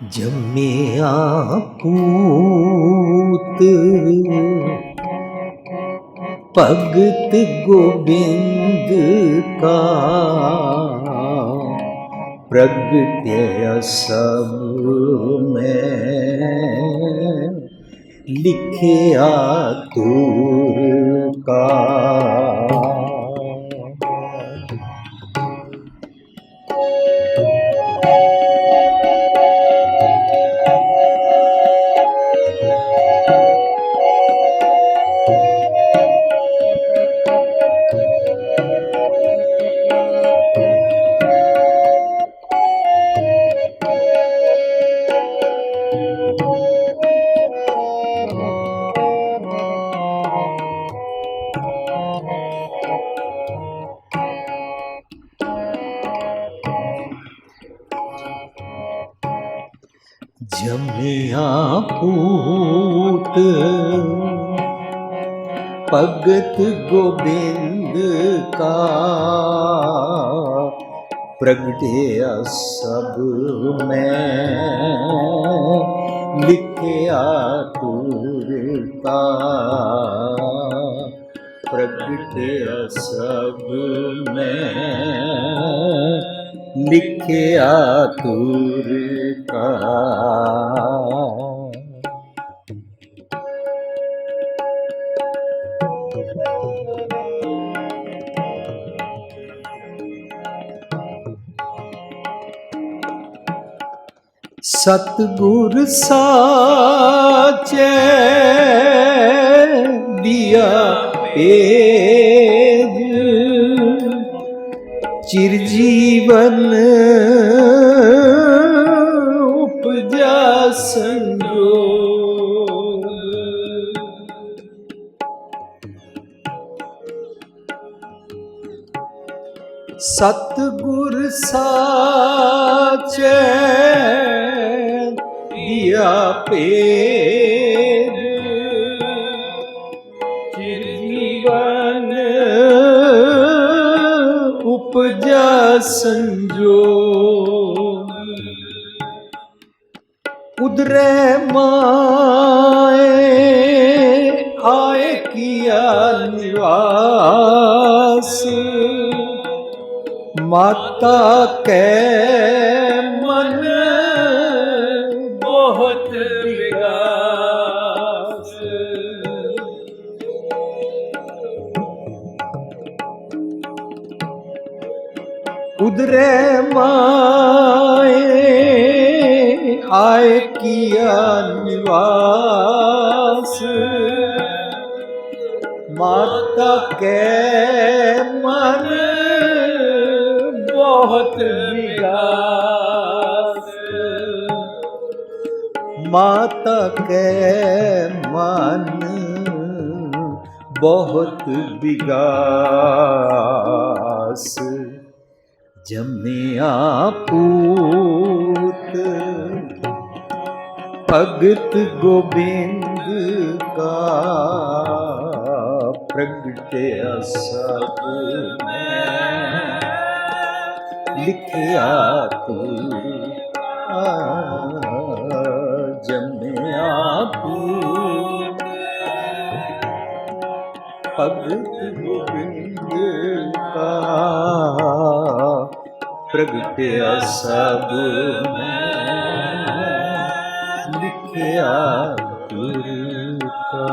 जम्मिया पूत भगत गोविंद का प्रगट्य सब में लिखिया दूर का। जम्मिया पूत भगत गोविंद का प्रगट्य सब में लिखिया दूर का। प्रगट्य सब में लिखिया दूर का। सतगुर साचे दिया पेज चिरजीवन उपजा संजोग। सतगुर साचे दिया पेज चिरजीवन उपजा संजोग। उदरे माए आए किया निवास माता के मन बहुत विकास। उदरे माए आए किया निवास माता के मन बहुत विकास। माता के मन बहुत विकास। जम्मिया पूत भगत गोविंद का प्रगट्य सब में लिखिया दूर का। जम्मिया पूत भगत गोविंद का प्रगट्य सब में लिखिया दूर का।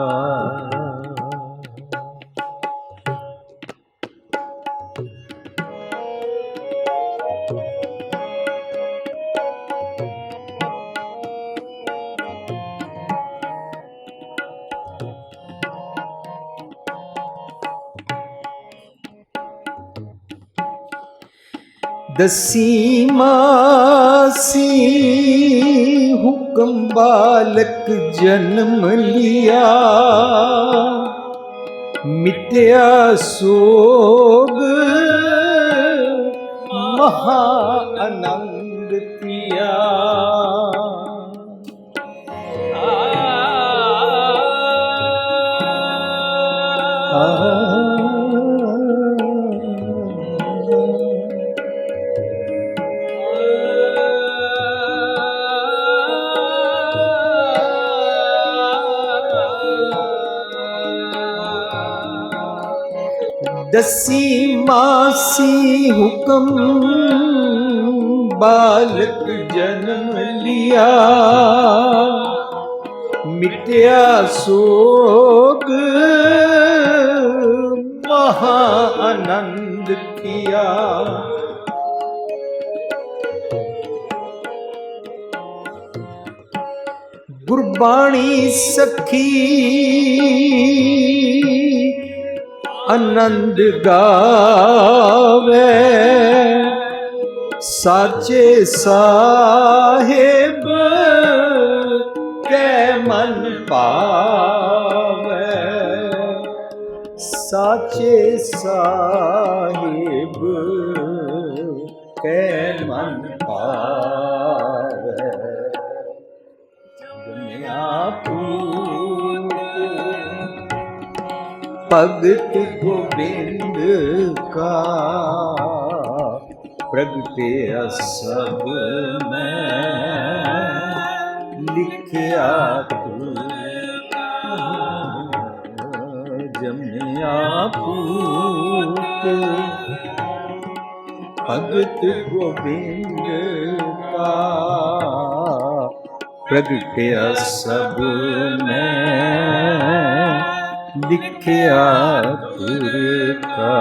दसी मासी हुक्म बालक जन्म लिया मिटया सोग महा आनंद पिया। दसी मासी हुक्म बालक जन्म लिया, मिटया सोग महा आनंद किया। गुरबाणी सखी आनंद गावे, साचे साहेब कै मन पावे, साचे साहेब कै मन पावे। दुनिया भगत गोविंद का प्रगटे सब में लिखिया तू, जमिया पूत भगत गोविंद का प्रगटे सब में लिखिया तुर का।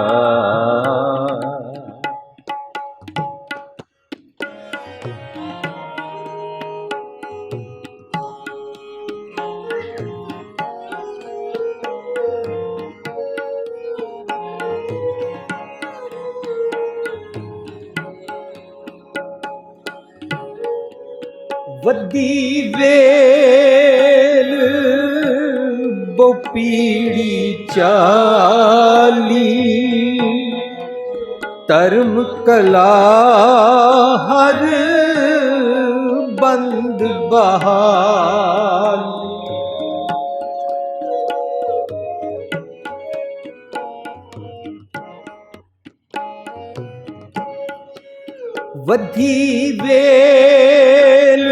वदी वेल बोपीड़ी चाली, धर्म कला हर बंद बहाली। वधी वेल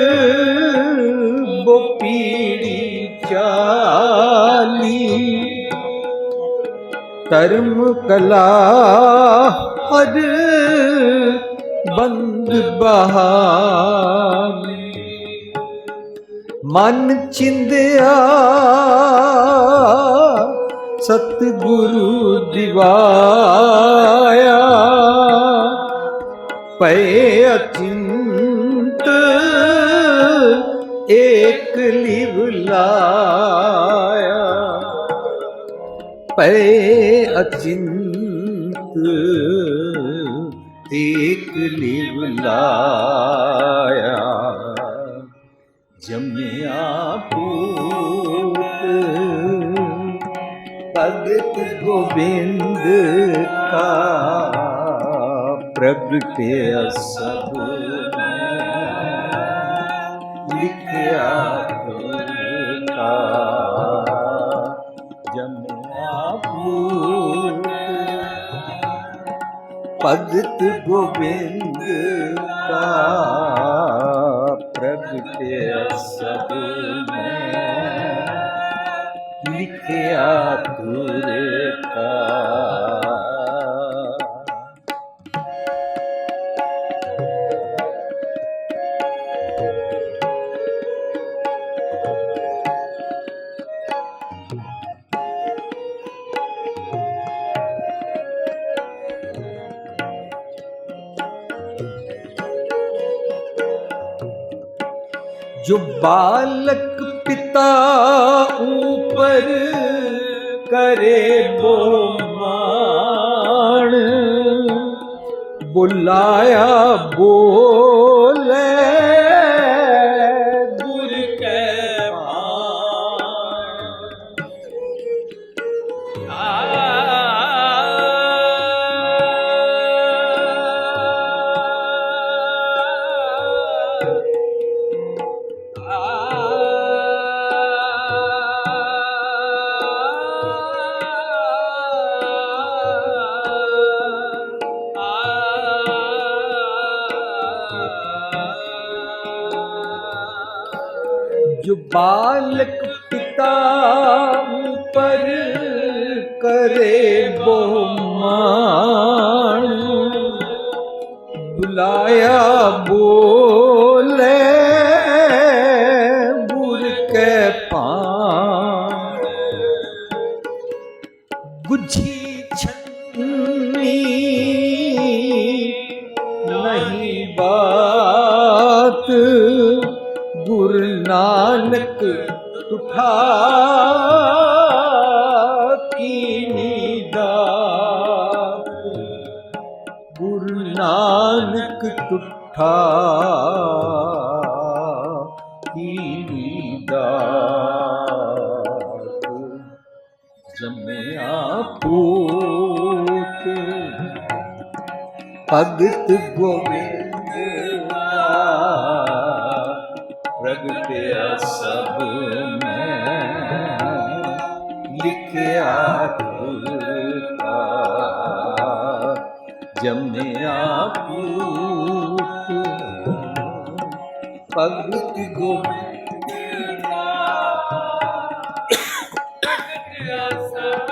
बोपीड़ी चाली, धर्म कला हर बंद बहाली। मन चिंदिया सतगुरु दिवाया, पै अचिंत एक लिव लाया, पै अचिंत एक लिव लाया। जमिया पूत भगत गोविंद का प्रगटे सब लिखिया का। जमिया पूत भगत गोविंद का प्रगटे सब लिखिया तुर का। जो बालक पिता ऊपर करे बोमान, बुलाया बोले गुर के जो बालक पिता ऊपर करे बहुमान, बुलाया बोले गुर के पान। गुझी छन्नी नहीं बात, गुरु नानक उठा कीनी दात। गुरु नानक तुठा कीनी दात। जम्या पूत भगत गोविंद प्रगटया सब में, लिखया गुर का। जम्या पूत भगत गोविंद प्रगटया सब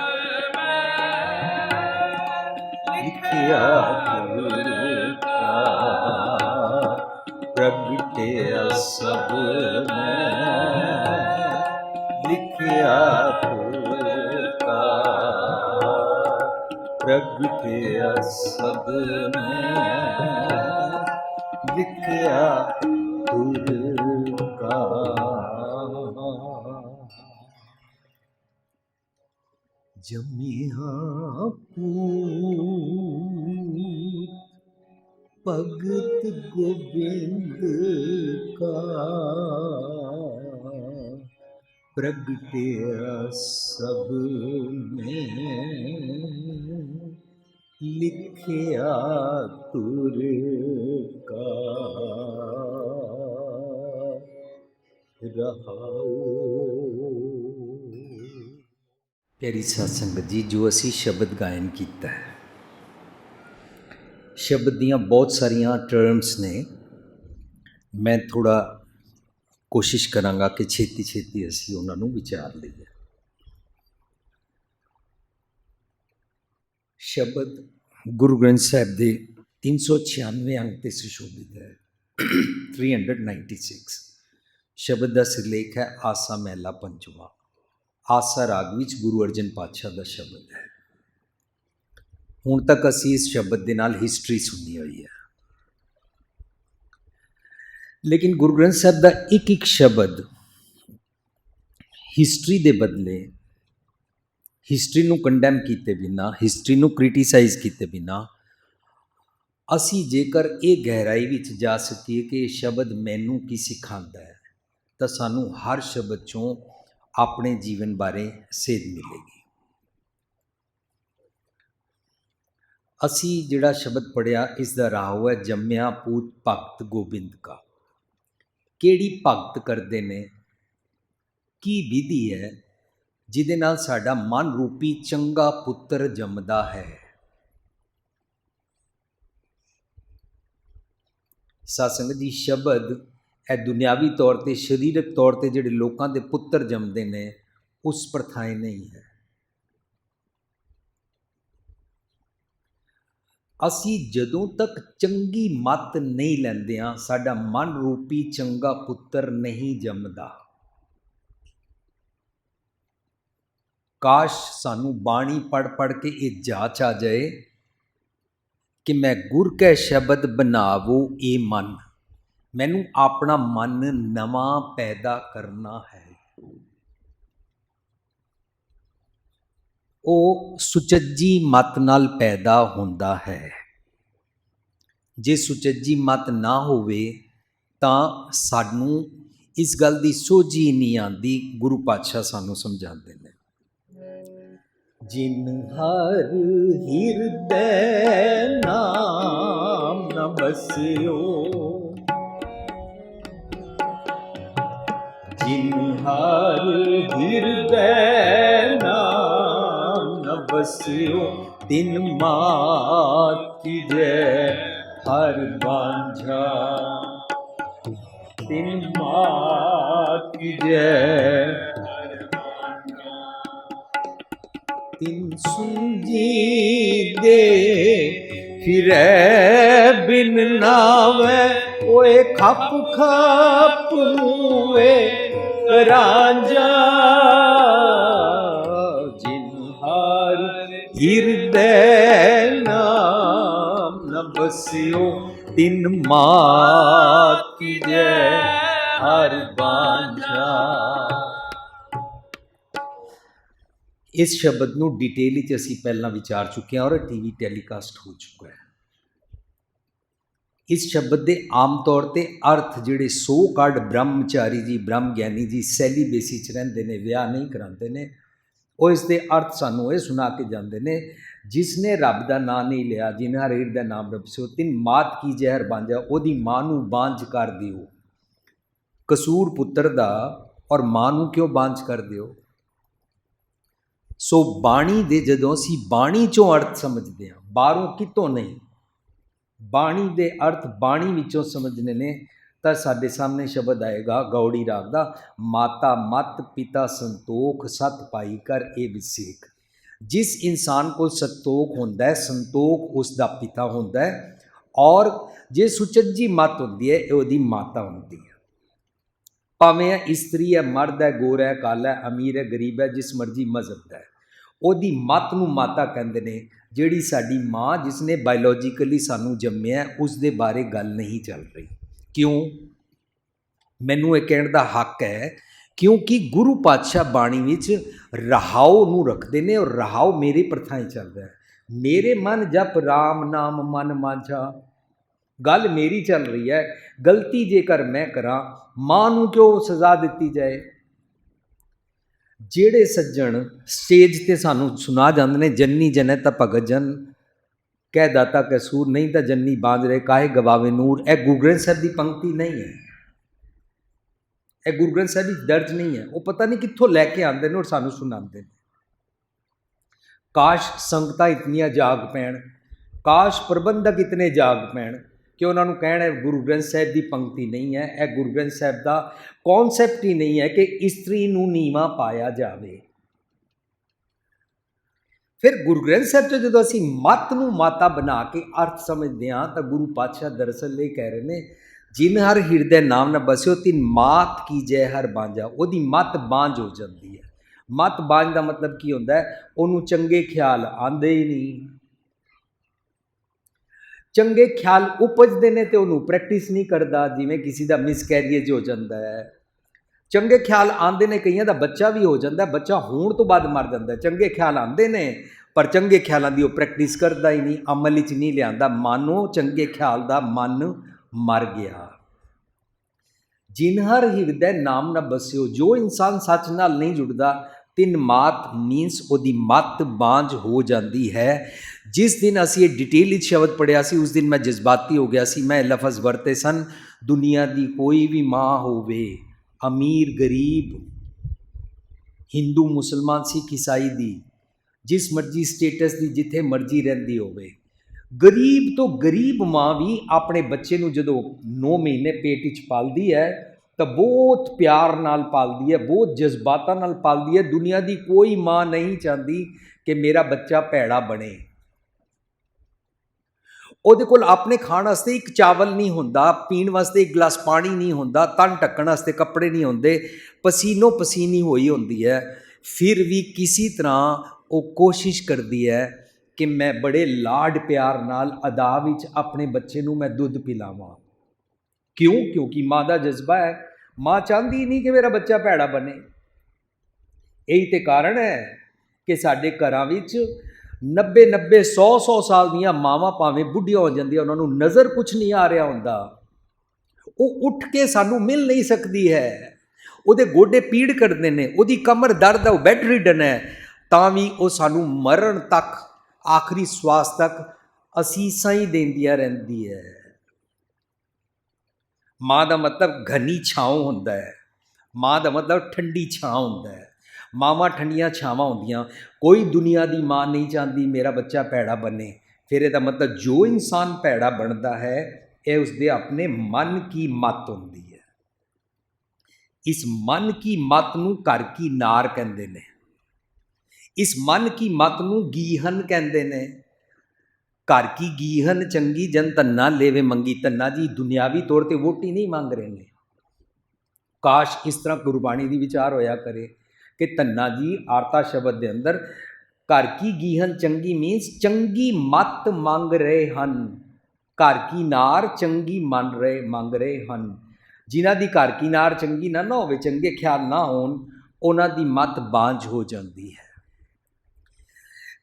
में, लिखया गुर का। प्रगटया सब में, लिखया गुर का। प्रगटया सब में, लिखया गुर का। जमिया पूत भगत गोविंद का, प्रगटया सब में, लिखया तुर का। रहाओ। प्यारी साध संगत जी, जो असी शब्द गायन किया है, शब्द दियाँ बहुत सारिया टर्म्स ने। मैं थोड़ा कोशिश करांगा कि छेती छेती असी उन्होंने विचार लईए। शब्द गुरु ग्रंथ साहिब के 396 अंक से सुशोभित है। 396 शब्द का सिरलेख है आसा महला पंचवा। आसा राग विच गुरु अर्जन पातशाह का शब्द है। हुण तक असी इस शब्द के नाल हिस्टरी सुनी हुई है, लेकिन गुरु ग्रंथ साहिब का एक एक शब्द हिस्टरी के बदले, हिस्टरी नूं कंडैम किए बिना, हिस्टरी नूं क्रिटिसाइज किए बिना असी जेकर ये गहराई विच जा सकीए कि ये शब्द मैनू की सिखांदा है, तो सानू हर शब्द चों अपने जीवन बारे सेध मिलेगी। असी जिहड़ा शब्द पढ़िया, इसका राह है जम्या पूत भगत गोबिंद का। केड़ी भगत करते ने, की विधि है जिहदे नाल साडा मन रूपी चंगा पुत्र जमदा है। सत्संग जी, शब्द है दुनियावी तौर पर, शरीरक तौर पर जिहड़े लोकां दे पुत्र जमदे ने, उस प्रथाएं नहीं है। असी जदों तक चंगी मत नहीं लैंदे हां, साडा मन रूपी चंगा पुत्र नहीं जमदा। काश सानू बाणी पढ़ पढ़ के ये जाच आ जाए कि मैं गुर के शब्द बनावो ये मन, मैनू अपना मन नवा पैदा करना है। वो सुचज्जी मत नाल पैदा होंदा है। जे सुचज्जी मत ना होवे तां सानू इस गल दी सोझी नहीं आती। गुरु पातशाह सानू समझाते हैं, जिन हर हिरदय नाम न बसियो, जिन हर हिरदय नाम न बसियो, तिन मात की जय हर बांझा, तिन मात की जय, तिन सूझी दे फिरै बिन नावे ओए खप खप मुए रांझा जिन हर हृदय नाम न बसियो तिन मात की जय हर बांझा। इस शब्द ਨੂੰ ਡਿਟੇਲ ਵਿੱਚ ਅਸੀਂ ਪਹਿਲਾਂ ਵਿਚਾਰ ਚੁੱਕੇ ਹਾਂ ਔਰ ਟੀਵੀ ਟੈਲੀਕਾਸਟ ਹੋ ਚੁੱਕਾ ਹੈ। ਇਸ ਸ਼ਬਦ ਦੇ ਆਮ ਤੌਰ ਤੇ ਅਰਥ ਜਿਹੜੇ ਸੋ ਕਾਲਡ ਬ੍ਰਹਮਚਾਰੀ ਜੀ ਬ੍ਰਹਮ ਗਿਆਨੀ ਜੀ ਸੈਲੀਬੇਸੀ 'ਚ ਰਹਿੰਦੇ ਨੇ, ਵਿਆਹ ਨਹੀਂ ਕਰਾਉਂਦੇ ਨੇ, ਉਹ ਇਸ ਦੇ ਅਰਥ ਸਾਨੂੰ ਇਹ ਸੁਣਾ ਕੇ ਜਾਂਦੇ ਨੇ, ਜਿਸਨੇ ਰੱਬ ਦਾ ਨਾਂ ਨਹੀਂ ਲਿਆ, ਜਿਨ ਹਰ ਹੀਰ ਦਾ ਨਾਮ ਰੱਬ ਸਿਓ ਤਿਨ ਮਾਤ ਕੀ ਜ਼ਹਿਰ ਬਾਂਝਾ, ਉਹਦੀ ਮਾਂ ਨੂੰ ਬਾਂਝ ਕਰ ਦਿਓ। ਕਸੂਰ ਪੁੱਤਰ ਦਾ ਔਰ ਮਾਂ ਨੂੰ ਕਿਉਂ ਬਾਂਝ ਕਰ ਦਿਓ? ਸੋ ਬਾਣੀ ਦੇ ਜਦੋਂ ਅਸੀਂ ਬਾਣੀ 'ਚੋਂ ਅਰਥ ਸਮਝਦੇ ਹਾਂ, ਬਾਹਰੋਂ ਕਿਤੋਂ ਨਹੀਂ, ਬਾਣੀ ਦੇ ਅਰਥ ਬਾਣੀ ਵਿੱਚੋਂ ਸਮਝਣੇ ਨੇ, ਤਾਂ ਸਾਡੇ ਸਾਹਮਣੇ ਸ਼ਬਦ ਆਏਗਾ ਗੌੜੀ ਰਾਗ ਦਾ, ਮਾਤਾ ਮਤ ਪਿਤਾ ਸੰਤੋਖ ਸਤ ਪਾਈ ਕਰ ਇਹ ਵਿਸੇਕ। ਜਿਸ ਇਨਸਾਨ ਕੋਲ ਸੰਤੋਖ ਹੁੰਦਾ ਹੈ, ਸੰਤੋਖ ਉਸ ਦਾ ਪਿਤਾ ਹੁੰਦਾ ਹੈ, ਔਰ ਜੇ ਸੁਚੱਜੀ ਮਤ ਹੁੰਦੀ ਹੈ ਇਹ ਉਹਦੀ ਮਾਤਾ ਹੁੰਦੀ ਹੈ। ਭਾਵੇਂ ਇਸਤਰੀ ਹੈ, ਮਰਦ ਹੈ, ਗੋਰਾ ਹੈ, ਕਾਲਾ ਹੈ, ਅਮੀਰ ਹੈ, ਗਰੀਬ ਹੈ, ਜਿਸ ਮਰਜ਼ੀ ਮਜ਼ਹਬ ਦਾ ਹੈ, ਉਹਦੀ ਮੱਤ ਨੂੰ ਮਾਤਾ ਕਹਿੰਦੇ ਨੇ। ਜਿਹੜੀ ਸਾਡੀ ਮਾਂ ਜਿਸਨੇ ਬਾਇਓਲੋਜੀਕਲੀ ਸਾਨੂੰ ਜੰਮਿਆ, ਉਸ ਦੇ ਬਾਰੇ ਗੱਲ ਨਹੀਂ ਚੱਲ ਰਹੀ। ਕਿਉਂ? ਮੈਨੂੰ ਇਹ ਕਹਿਣ ਦਾ ਹੱਕ ਹੈ ਕਿਉਂਕਿ ਗੁਰੂ ਪਾਤਸ਼ਾਹ ਬਾਣੀ ਵਿੱਚ ਰਹਾਉ ਨੂੰ ਰੱਖਦੇ ਨੇ, ਔਰ ਰਹਾਉ ਮੇਰੇ ਪ੍ਰਥਾएं ਚੱਲ ਰਿਹਾ ਹੈ। ਮੇਰੇ ਮਨ ਜਪ ਰਾਮ ਨਾਮ ਮਨ ਮਾਝਾ, ਗੱਲ ਮੇਰੀ ਚੱਲ ਰਹੀ ਹੈ। ਗਲਤੀ ਜੇਕਰ ਮੈਂ ਕਰਾਂ, ਮਾਂ ਨੂੰ ਕਿਉਂ ਸਜ਼ਾ ਦਿੱਤੀ ਜਾਏ? ਜਿਹੜੇ ਸੱਜਣ ਸਟੇਜ 'ਤੇ ਸਾਨੂੰ ਸੁਣਾ ਜਾਂਦੇ ਨੇ, ਜੰਨੀ ਜਨੈ ਤਾਂ ਭਗਤ ਜਨ ਕਹਿ ਦਾਤਾ ਕਸੂਰ, ਨਹੀਂ ਤਾਂ ਜੰਨੀ ਬਾਂਝ ਰਹੇ ਕਾਹੇ ਗਵਾਵੇ ਨੂਰ। ਇਹ ਗੁਰੂ ਗ੍ਰੰਥ ਸਾਹਿਬ ਦੀ ਪੰਕਤੀ ਨਹੀਂ ਹੈ, ਇਹ ਗੁਰੂ ਗ੍ਰੰਥ ਸਾਹਿਬ ਵਿੱਚ ਦਰਜ ਨਹੀਂ ਹੈ। ਉਹ ਪਤਾ ਨਹੀਂ ਕਿੱਥੋਂ ਲੈ ਕੇ ਆਉਂਦੇ ਨੇ ਔਰ ਸਾਨੂੰ ਸੁਣਾਉਂਦੇ ਨੇ। ਕਾਸ਼ ਸੰਗਤਾਂ ਇਤਨੀਆਂ ਜਾਗ ਪੈਣ, ਕਾਸ਼ ਪ੍ਰਬੰਧਕ ਇਤਨੇ ਜਾਗ ਪੈਣ ਕਿ ਉਹਨਾਂ ਨੂੰ ਕਹਿਣ ਗੁਰੂ ਗ੍ਰੰਥ ਸਾਹਿਬ ਦੀ ਪੰਕਤੀ ਨਹੀਂ ਹੈ, ਇਹ ਗੁਰੂ ਗ੍ਰੰਥ ਸਾਹਿਬ ਦਾ ਕੌਨਸੈਪਟ ਹੀ ਨਹੀਂ ਹੈ ਕਿ ਇਸਤਰੀ ਨੂੰ ਨੀਵਾਂ ਪਾਇਆ ਜਾਵੇ। ਫਿਰ ਗੁਰੂ ਗ੍ਰੰਥ ਸਾਹਿਬ 'ਚ ਜਦੋਂ ਅਸੀਂ ਮੱਤ ਨੂੰ ਮਾਤਾ ਬਣਾ ਕੇ ਅਰਥ ਸਮਝਦੇ ਹਾਂ, ਤਾਂ ਗੁਰੂ ਪਾਤਸ਼ਾਹ ਦਰਅਸਲ ਇਹ ਕਹਿ ਰਹੇ ਨੇ, ਜਿਨ ਹਰ ਹਿਰਦੇ ਨਾਮ ਨਾ ਬਸਿਓ ਤਿਨ ਮਾਤ ਕੀ ਜੈ ਹਰ ਬਾਂਝਾ। ਉਹਦੀ ਮੱਤ ਬਾਂਝ ਹੋ ਜਾਂਦੀ ਹੈ। ਮੱਤ ਬਾਂਝ ਦਾ ਮਤਲਬ ਕੀ ਹੁੰਦਾ ਹੈ? ਉਹਨੂੰ ਚੰਗੇ ਖਿਆਲ ਆਉਂਦੇ ਹੀ ਨਹੀਂ। ਚੰਗੇ ਖਿਆਲ ਉਪਜਦੇ ਨੇ ਤੇ ਉਹਨੂੰ ਪ੍ਰੈਕਟਿਸ ਨਹੀਂ ਕਰਦਾ, ਜਿਵੇਂ ਕਿਸੇ ਦਾ ਮਿਸਕੈਰੀਏਜ ਹੋ ਜਾਂਦਾ ਹੈ। ਚੰਗੇ ਖਿਆਲ ਆਉਂਦੇ ਨੇ, ਕਈਆਂ ਦਾ ਬੱਚਾ ਵੀ ਹੋ ਜਾਂਦਾ, ਬੱਚਾ ਹੋਣ ਤੋਂ ਬਾਅਦ ਮਰ ਜਾਂਦਾ। ਚੰਗੇ ਖਿਆਲ ਆਉਂਦੇ ਨੇ ਪਰ ਚੰਗੇ ਖਿਆਲਾਂ ਦੀ ਉਹ ਪ੍ਰੈਕਟਿਸ ਕਰਦਾ ਹੀ ਨਹੀਂ, ਅਮਲ ਵਿੱਚ ਨਹੀਂ ਲਿਆਂਦਾ। ਮਾਨੋ ਚੰਗੇ ਖਿਆਲ ਦਾ ਮਨ ਮਰ ਗਿਆ। ਜਿਨ ਹਰ ਹਿਰਦੈ ਨਾਮ ਨਾ ਬਸਿਓ, ਜੋ ਇਨਸਾਨ ਸੱਚ ਨਾਲ ਨਹੀਂ ਜੁੜਦਾ, ਤਿੰਨ ਮਾਤ ਮੀਨਸ ਉਹਦੀ ਮੱਤ ਬਾਂਝ ਹੋ ਜਾਂਦੀ ਹੈ। ਜਿਸ ਦਿਨ ਅਸੀਂ ਇਹ ਡਿਟੇਲ ਵਿੱਚ ਸ਼ਬਦ ਪੜ੍ਹਿਆ ਸੀ, ਉਸ ਦਿਨ ਮੈਂ ਜਜ਼ਬਾਤੀ ਹੋ ਗਿਆ ਸੀ। ਮੈਂ ਲਫ਼ਜ਼ ਵਰਤੇ ਸਨ, ਦੁਨੀਆ ਦੀ ਕੋਈ ਵੀ ਮਾਂ ਹੋਵੇ, ਅਮੀਰ ਗਰੀਬ, ਹਿੰਦੂ ਮੁਸਲਮਾਨ ਸਿੱਖ ਈਸਾਈ ਦੀ, ਜਿਸ ਮਰਜ਼ੀ ਸਟੇਟਸ ਦੀ, ਜਿੱਥੇ ਮਰਜ਼ੀ ਰਹਿੰਦੀ ਹੋਵੇ, ਗਰੀਬ ਤੋਂ ਗਰੀਬ ਮਾਂ ਵੀ ਆਪਣੇ ਬੱਚੇ ਨੂੰ ਜਦੋਂ 9 ਮਹੀਨੇ ਪੇਟ ਵਿੱਚ ਪਾਲਦੀ ਹੈ ਤਾਂ ਬਹੁਤ ਪਿਆਰ ਨਾਲ ਪਾਲਦੀ ਹੈ, ਬਹੁਤ ਜਜ਼ਬਾਤਾਂ ਨਾਲ ਪਾਲਦੀ ਹੈ। ਦੁਨੀਆ ਦੀ ਕੋਈ ਮਾਂ ਨਹੀਂ ਚਾਹੁੰਦੀ ਕਿ ਮੇਰਾ ਬੱਚਾ ਭੈੜਾ ਬਣੇ। ਉਹਦੇ ਕੋਲ ਆਪਣੇ ਖਾਣ ਵਾਸਤੇ ਇੱਕ ਚਾਵਲ ਨਹੀਂ ਹੁੰਦਾ, ਪੀਣ ਵਾਸਤੇ ਇੱਕ ਗਲਾਸ ਪਾਣੀ ਨਹੀਂ ਹੁੰਦਾ, ਤਨ ਢੱਕਣ ਵਾਸਤੇ ਕੱਪੜੇ ਨਹੀਂ ਹੁੰਦੇ, ਪਸੀਨੋ ਪਸੀਨੀ ਹੋਈ ਹੁੰਦੀ ਹੈ। ਫਿਰ ਵੀ ਕਿਸੇ ਤਰ੍ਹਾਂ ਉਹ ਕੋਸ਼ਿਸ਼ ਕਰਦੀ ਹੈ ਕਿ ਮੈਂ ਬੜੇ ਲਾਡ ਪਿਆਰ ਨਾਲ ਅਦਾ ਵਿੱਚ ਆਪਣੇ ਬੱਚੇ ਨੂੰ ਮੈਂ ਦੁੱਧ ਪਿਲਾਵਾਂ। ਕਿਉਂ? ਕਿਉਂਕਿ ਮਾਂ ਦਾ ਜਜ਼ਬਾ ਹੈ। ਮਾਂ ਚਾਹੁੰਦੀ ਨਹੀਂ ਕਿ ਮੇਰਾ ਬੱਚਾ ਭੈੜਾ ਬਣੇ। ਇਹੀ ਤੇ ਕਾਰਨ ਹੈ ਕਿ ਸਾਡੇ ਘਰਾਂ ਵਿੱਚ 90 100 ਸਾਲ ਦੀਆਂ ਮਾਵਾਂ ਭਾਵੇਂ ਬੁੱਢੀਆਂ ਹੋ ਜਾਂਦੀਆਂ, ਉਹਨਾਂ ਨੂੰ ਨਜ਼ਰ ਕੁਛ ਨਹੀਂ ਆ ਰਿਹਾ ਹੁੰਦਾ, ਉਹ ਉੱਠ ਕੇ ਸਾਨੂੰ ਮਿਲ ਨਹੀਂ ਸਕਦੀ ਹੈ, ਉਹਦੇ ਗੋਡੇ ਪੀੜ ਕਰਦੇ ਨੇ, ਉਹਦੀ ਕਮਰ ਦਰਦ ਹੈ, ਉਹ ਬੈੱਡ ਰਿਡਨ ਹੈ, ਤਾਂ ਵੀ ਉਹ ਸਾਨੂੰ ਮਰਨ ਤੱਕ, ਆਖਰੀ ਸਵਾਸ ਤੱਕ ਅਸੀਸਾਂ ਹੀ ਦਿੰਦੀਆਂ ਰਹਿੰਦੀ ਹੈ। ਮਾਂ ਦਾ ਮਤਲਬ ਘਨੀ ਛਾਂ ਹੁੰਦਾ ਹੈ, ਮਾਂ ਦਾ ਮਤਲਬ ਠੰਡੀ ਛਾਂ ਹੁੰਦਾ ਹੈ। ਮਾਵਾਂ ਠੰਡੀਆਂ ਛਾਵਾਂ ਹੁੰਦੀਆਂ। ਕੋਈ ਦੁਨੀਆ ਦੀ ਮਾਂ ਨਹੀਂ ਚਾਹੁੰਦੀ ਮੇਰਾ ਬੱਚਾ ਭੈੜਾ ਬਣੇ। ਫਿਰ ਇਹਦਾ ਮਤਲਬ ਜੋ ਇਨਸਾਨ ਭੈੜਾ ਬਣਦਾ ਹੈ, ਇਹ ਉਸਦੇ ਆਪਣੇ ਮਨ ਕੀ ਮੱਤ ਹੁੰਦੀ ਹੈ। ਇਸ ਮਨ ਕੀ ਮੱਤ ਨੂੰ ਘਰ ਕੀ ਨਾਰ ਕਹਿੰਦੇ ਨੇ। इस मन की मत नूं गीहन कहंदे ने। घर की गीहन चंगी जन धन्ना लेवे मंगी। धन्ना जी दुनियावी तौर पर वोटी नहीं मांग रहे हैं। काश इस तरह गुरबाणी दी विचार होया करे कि धन्ना जी आरता शब्द के अंदर घर की गीहन चंगी मीनस चंगी मत मांग रहे हन। घर की नार चंगी मांग रहे हन। जिन्हां दी घर की नार चंगी ना होवे, चंगे ख्याल ना होण, उन्हां दी मत बांझ हो जाती है।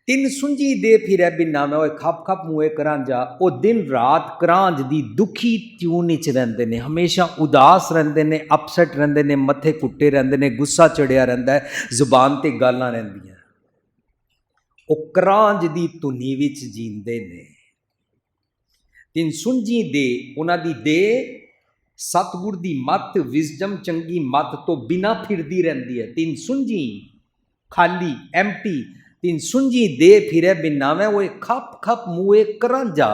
तिन सुंझी दे फिरै बिना मैं खप खप मुए करांजा। वो दिन रात करांज दी दुखी ट्यून विच रहिंदे ने, हमेशा उदास रहिंदे ने, अपसैट रहिंदे ने, मत्थे कुट्टे रहिंदे ने, गुस्सा चढ़िया रहिंदा है, जुबान ते गालां रहिंदियां। वो करांज दी धुनी विच जींदे ने। तिन सुंझी दे, उन्हां दी दे सतगुर दी मत विजडम चंगी मत तो बिना फिरदी रहिंदी है। तिन सुंझी खाली एम्प्टी। तिन सुंझी दे फिरे बिना में वो खप खप मुए करांजा।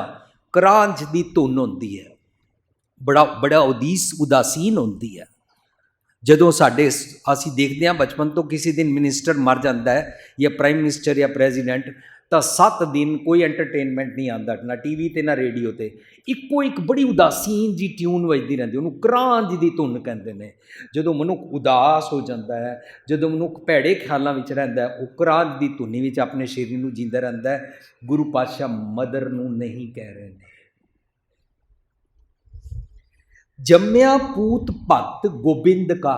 करांज दी धुन होंदी है, बड़ा उदासीन होंदी है। जदों साडे असीं देखदे हां बचपन तो किसी दिन मिनिस्टर मर जाता है या प्राइम मिनिस्टर या प्रेजिडेंट, तो 7 दिन कोई एंटरटेनमेंट नहीं आता, ना टीवी ते ना रेडियो ते। इक्को एक बड़ी उदासीन जी ट्यून वजदी रहिंदी, उहनूं करांज दी धुन कहंदे ने। जदों मनुख उदास हो जाता है, जदों मनुख भैड़े ख्यालों विच रहिंदा है, वो करांज दी धुनी विच अपने शरीर नूं जींदा रहिंदा है। गुरु पातशाह मदर नूं नहीं कह रहे ने। जम्मिया पूत भगत गोबिंद का।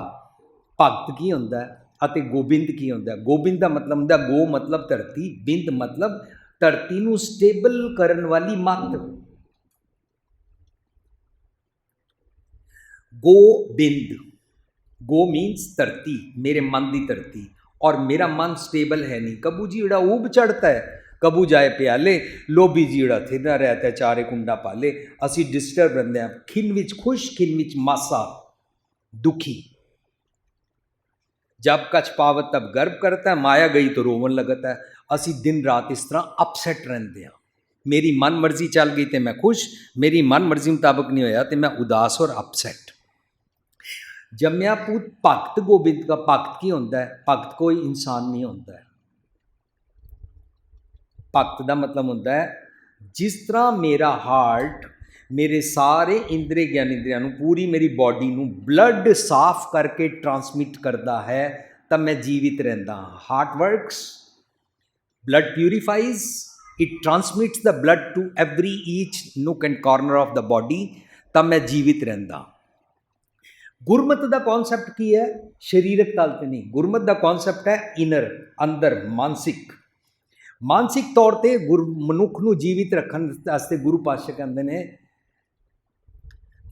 भगत की होंदा है अते गोबिंद की होंदा है। गोबिंद का मतलब होंदा, गो मतलब धरती, बिंद मतलब धरती नूं स्टेबल करन वाली मत। गोबिंद, गो मीन्स धरती, मेरे मन की धरती, और मेरा मन स्टेबल है नहीं। कबू जी जड़ा ऊब चढ़ता है, कबू जाए प्याले, लोभी जी जड़ा थिर ना रहता है, चारे कुंडा पाले। असी डिस्टर्ब रहते हैं, खिन विच खुश, खिन विच मासा दुखी। जब कछ पावत तब गर्व करता है, माया गई तो रोवन लगता है। असी दिन रात इस तरह अपसैट रहते हैं। मेरी मन मर्जी चल गई तो मैं खुश, मेरी मन मर्जी मुताबिक नहीं होया तो मैं उदास और अपसैट। जम्मिया पूत भगत गोबिंद का। भगत की होंदा है? भगत कोई इंसान नहीं होता है। भगत का मतलब होंदा है जिस तरह मेरा हार्ट मेरे सारे इंद्रिय ज्ञानेंद्रियां नूं, पूरी मेरी बॉडी नूं ब्लड साफ करके ट्रांसमिट करता है, तब मैं जीवित रहता हाँ। Heart works, blood purifies, it transmits the blood to every each nook and corner of the body, तब मैं जीवित रहता। गुरमत का कॉन्सैप्ट की है? शरीरक तल पर नहीं, गुरमत का कॉन्सैप्ट है इनर, अंदर, मानसिक। मानसिक तौर पर मनुख नूं जीवित रखने वास्ते गुरु पातशाह कहते हैं,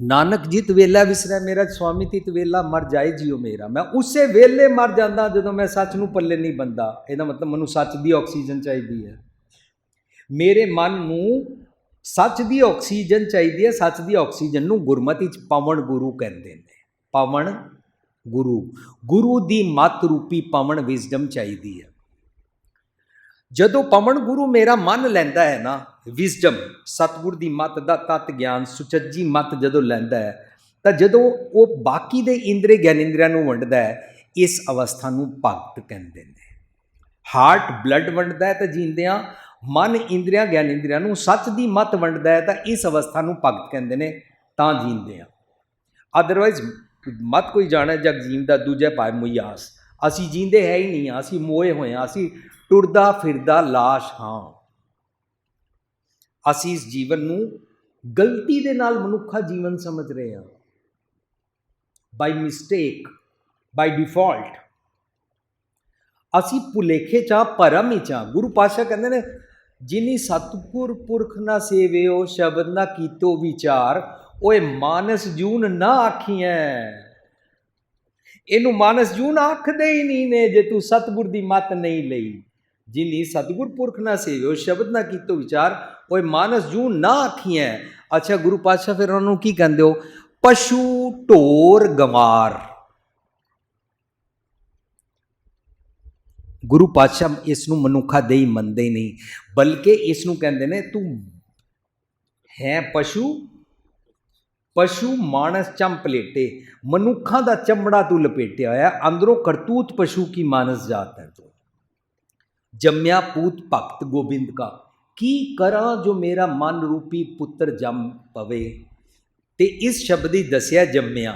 नानक जित वेला विसरै मेरा स्वामी तित वेला मर जाए जियो मेरा। मैं उसे वेले मर जाता जो मैं सच नूं पल्ले नहीं बनता। ਇਹਦਾ मतलब मैनूं सच की ऑक्सीजन चाहिए है, मेरे मन नूं सच की ऑक्सीजन चाहिए है। सच की ऑक्सीजन नूं गुरमति च पवन गुरु कहते हैं। पवन गुरु, गुरु की मत रूपी पवन विजडम चाहिए है। जदों पवन गुरु मेरा मन लैंदा है ना, विजडम सतगुर की मत का तत्त ज्ञान सुचज्जी मत जदों लैंदा है, तो जदों वो बाकी दे इंद्रिय ज्ञानेंद्रियां नूं वंडदा है, इस अवस्था नूं भगत कहंदे ने। हार्ट ब्लड वंडदा है तो जींदियां, मन इंद्रियां ज्ञानेंद्रियां नूं सच की मत वंडदा है, तो इस अवस्था नूं भगत कहंदे ने, तां जींदियां। अदरवाइज मत कोई जाने जग जींदा दूजे पाए मुयास। असी जींदे है ही नहीं, असी मोए होए हाँ, असी टुरदा फिरदा लाश हाँ। असी इस जीवन नूं गलती दे नाल मनुखा जीवन समझ रहे हैं, बाय मिस्टेक, बाय डिफॉल्ट। असी भुलेखे चा भरम ही चा। गुरु पातशाह कहते हैं, जिनी सतगुर पुरख ना सेवियो शब्द ना कीतो विचार, ओए मानस जून ना आखिए। इनू मानस जून आखदे ही नहीं ने जे तू सतगुर दी मत नहीं लई। जिनी सतगुर पुरख ना सेवियो शब्द ना कीतो विचार, ओए मानस जून ना आखिए। अच्छा गुरु पातशाह फिर उन्होंने की कहते हो? पशु ढोर गंवार। गुरु पातशाह इसनूं मनुखा दे ही मनते ही नहीं, बल्कि इसनूं कहते ने तू है पशु, पशु मानस चंप लेटे। मनुखा का चमड़ा तू लपेटिया होया, अंदरों करतूत पशु की मानस जात है तू। जम्या पूत भगत गोबिंद का, की करा जो मेरा मन रूपी पुत्र जम पवे। ते इस शब्द ही दसिया जम्या,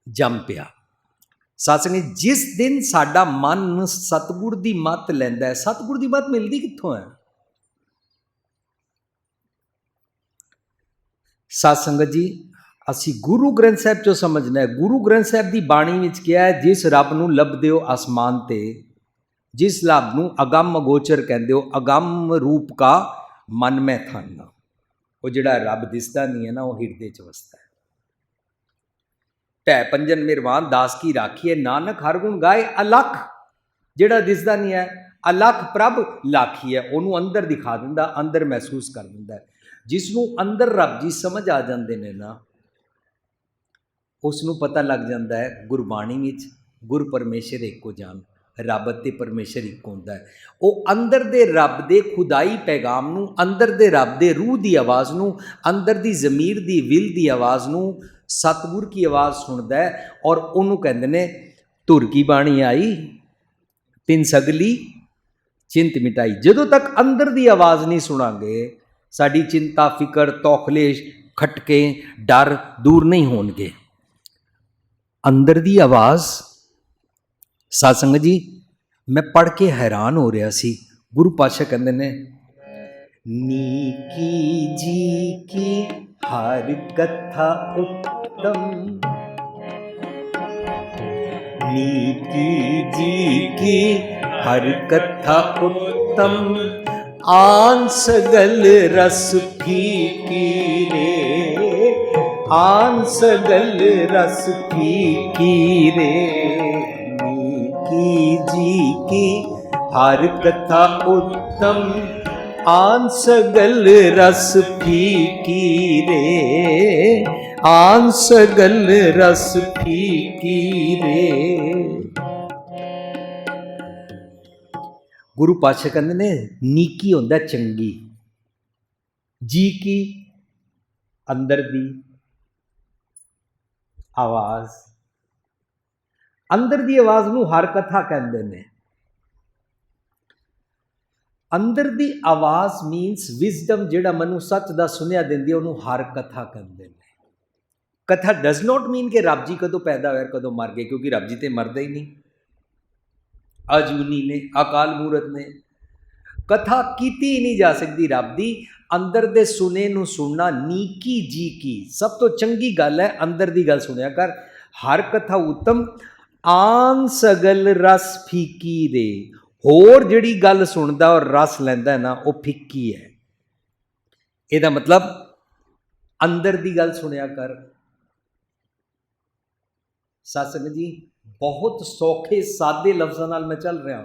जम पिया। सत्संग जिस दिन साडा मन सतगुर की मत लैंदा है, सतगुर की मत मिलती कित्थों है? सत्संगत जी, असी गुरु ग्रंथ साहब चो समझना है। गुरु ग्रंथ साहब की बाणी विच क्या है? जिस रब नूं लभदे हो आसमान ते, जिस रब नूं अगम अगोचर कहंदे हो, अगम रूप का मन में थाना, वो जिहड़ा रब दिसदा नहीं है ना, वो हिरदे च वसदा है। ढै पंजन मेहरबान दास की राखी है, नानक हर गुण गाए अलख। जिहड़ा दिसदा नहीं है, अलख प्रभ लाखी है, उन्होंने अंदर दिखा दिंदा, अंदर महसूस कर दिंदा है। जिसनों अंदर रब जी समझ आ जाते हैं ना, उसनों पता लग जाता है गुरबाणी विच गुर परमेश्वर एको जान, रब ते परमेश्वर एक होंदा है। वो अंदर दे रब दे खुदाई पैगाम नूं, अंदर दे रब दे रूह की आवाज़ नूं, अंदर दी ज़मीर दी विल की आवाज़ नूं, सतगुर की आवाज़ सुनता है और उन्होंने कहते हैं धुर की बाणी आई तिन सगली चिंत मिटाई। जदों तक अंदर की आवाज़ नहीं सुनांगे, साड़ी चिंता फिकर तौखले खटके डर दूर नहीं होंगे। अंदर की आवाज़ सत्संग जी, मैं पढ़ के हैरान हो रहा सी। गुरु पातशाह कहते ने, नीकी जी की हर कथा उत्तम, नीकी जी की हर कथा उत्तम, आन सगल रस फीकी रे, आन सगल रस फीकी रे। नीकी जी की हर कथा उत्तम, आन सगल रस फीकी रे, आन सगल रस फीकी रे। गुरु पातशाह कहते ने, नीकी होंदा चंगी, जी की अंदर दी आवाज़, अंदर दी आवाज़ नूं हर कथा कहते हैं। अंदर दी आवाज़ मीनस विजडम, जिहड़ा मनु सच दा सुनिया दिंदी है, उन्होंने हर कथा कहते हैं। कथा डज नॉट मीन कि रब जी कदों पैदा होया कदों मर गए, क्योंकि रब जी तो मरदे ही नहीं, अजूनी ने, अकाल मूरत ने। कथा कीती ही नहीं जा सकती रब दी। अंदर दे सुने नूं सुनना, नीकी जी की सब तो चंगी गल है, अंदर दी गल सुनिया कर। हर कथा उत्तम, आन सगल रस फीकी रे। होर जिहड़ी गल सुनदा और रस लैंदा है ना, वो फिक्की है। ਇਹਦਾ मतलब अंदर दी गल सुनिया कर। सत्संग जी, बहुत सौखे सादे लफ्ज़ों नाल मैं चल रहा,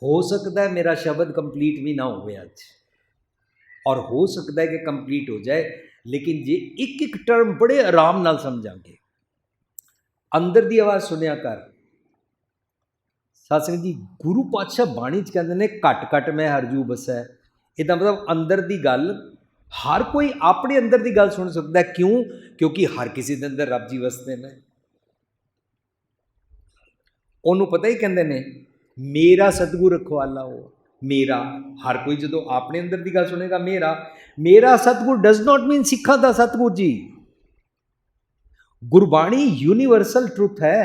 हो सकता है मेरा शब्द कंप्लीट भी ना हो अज, और हो सकता है कि कंप्लीट हो जाए, लेकिन जे एक एक टर्म बड़े आराम नाल समझांगे। अंदर दी आवाज़ सुनिया कर। सत्संग जी, गुरु पातशाह बाणी च कहते हैं घट घट मैं हरजू बसै। इसका मतलब अंदर की गल हर कोई अपने अंदर की गल सुन सकता है। क्यों? क्योंकि हर किसी के अंदर रब जी वसते हैं। उन्होंने पता ही कहते हैं मेरा सतगुर रखवाला हो। मेरा हर कोई जो अपने अंदर की गल सुनेगा, मेरा मेरा सतगुर डज नॉट मीन सिखा का सतगुर जी। गुरबाणी यूनीवर्सल ट्रुथ है।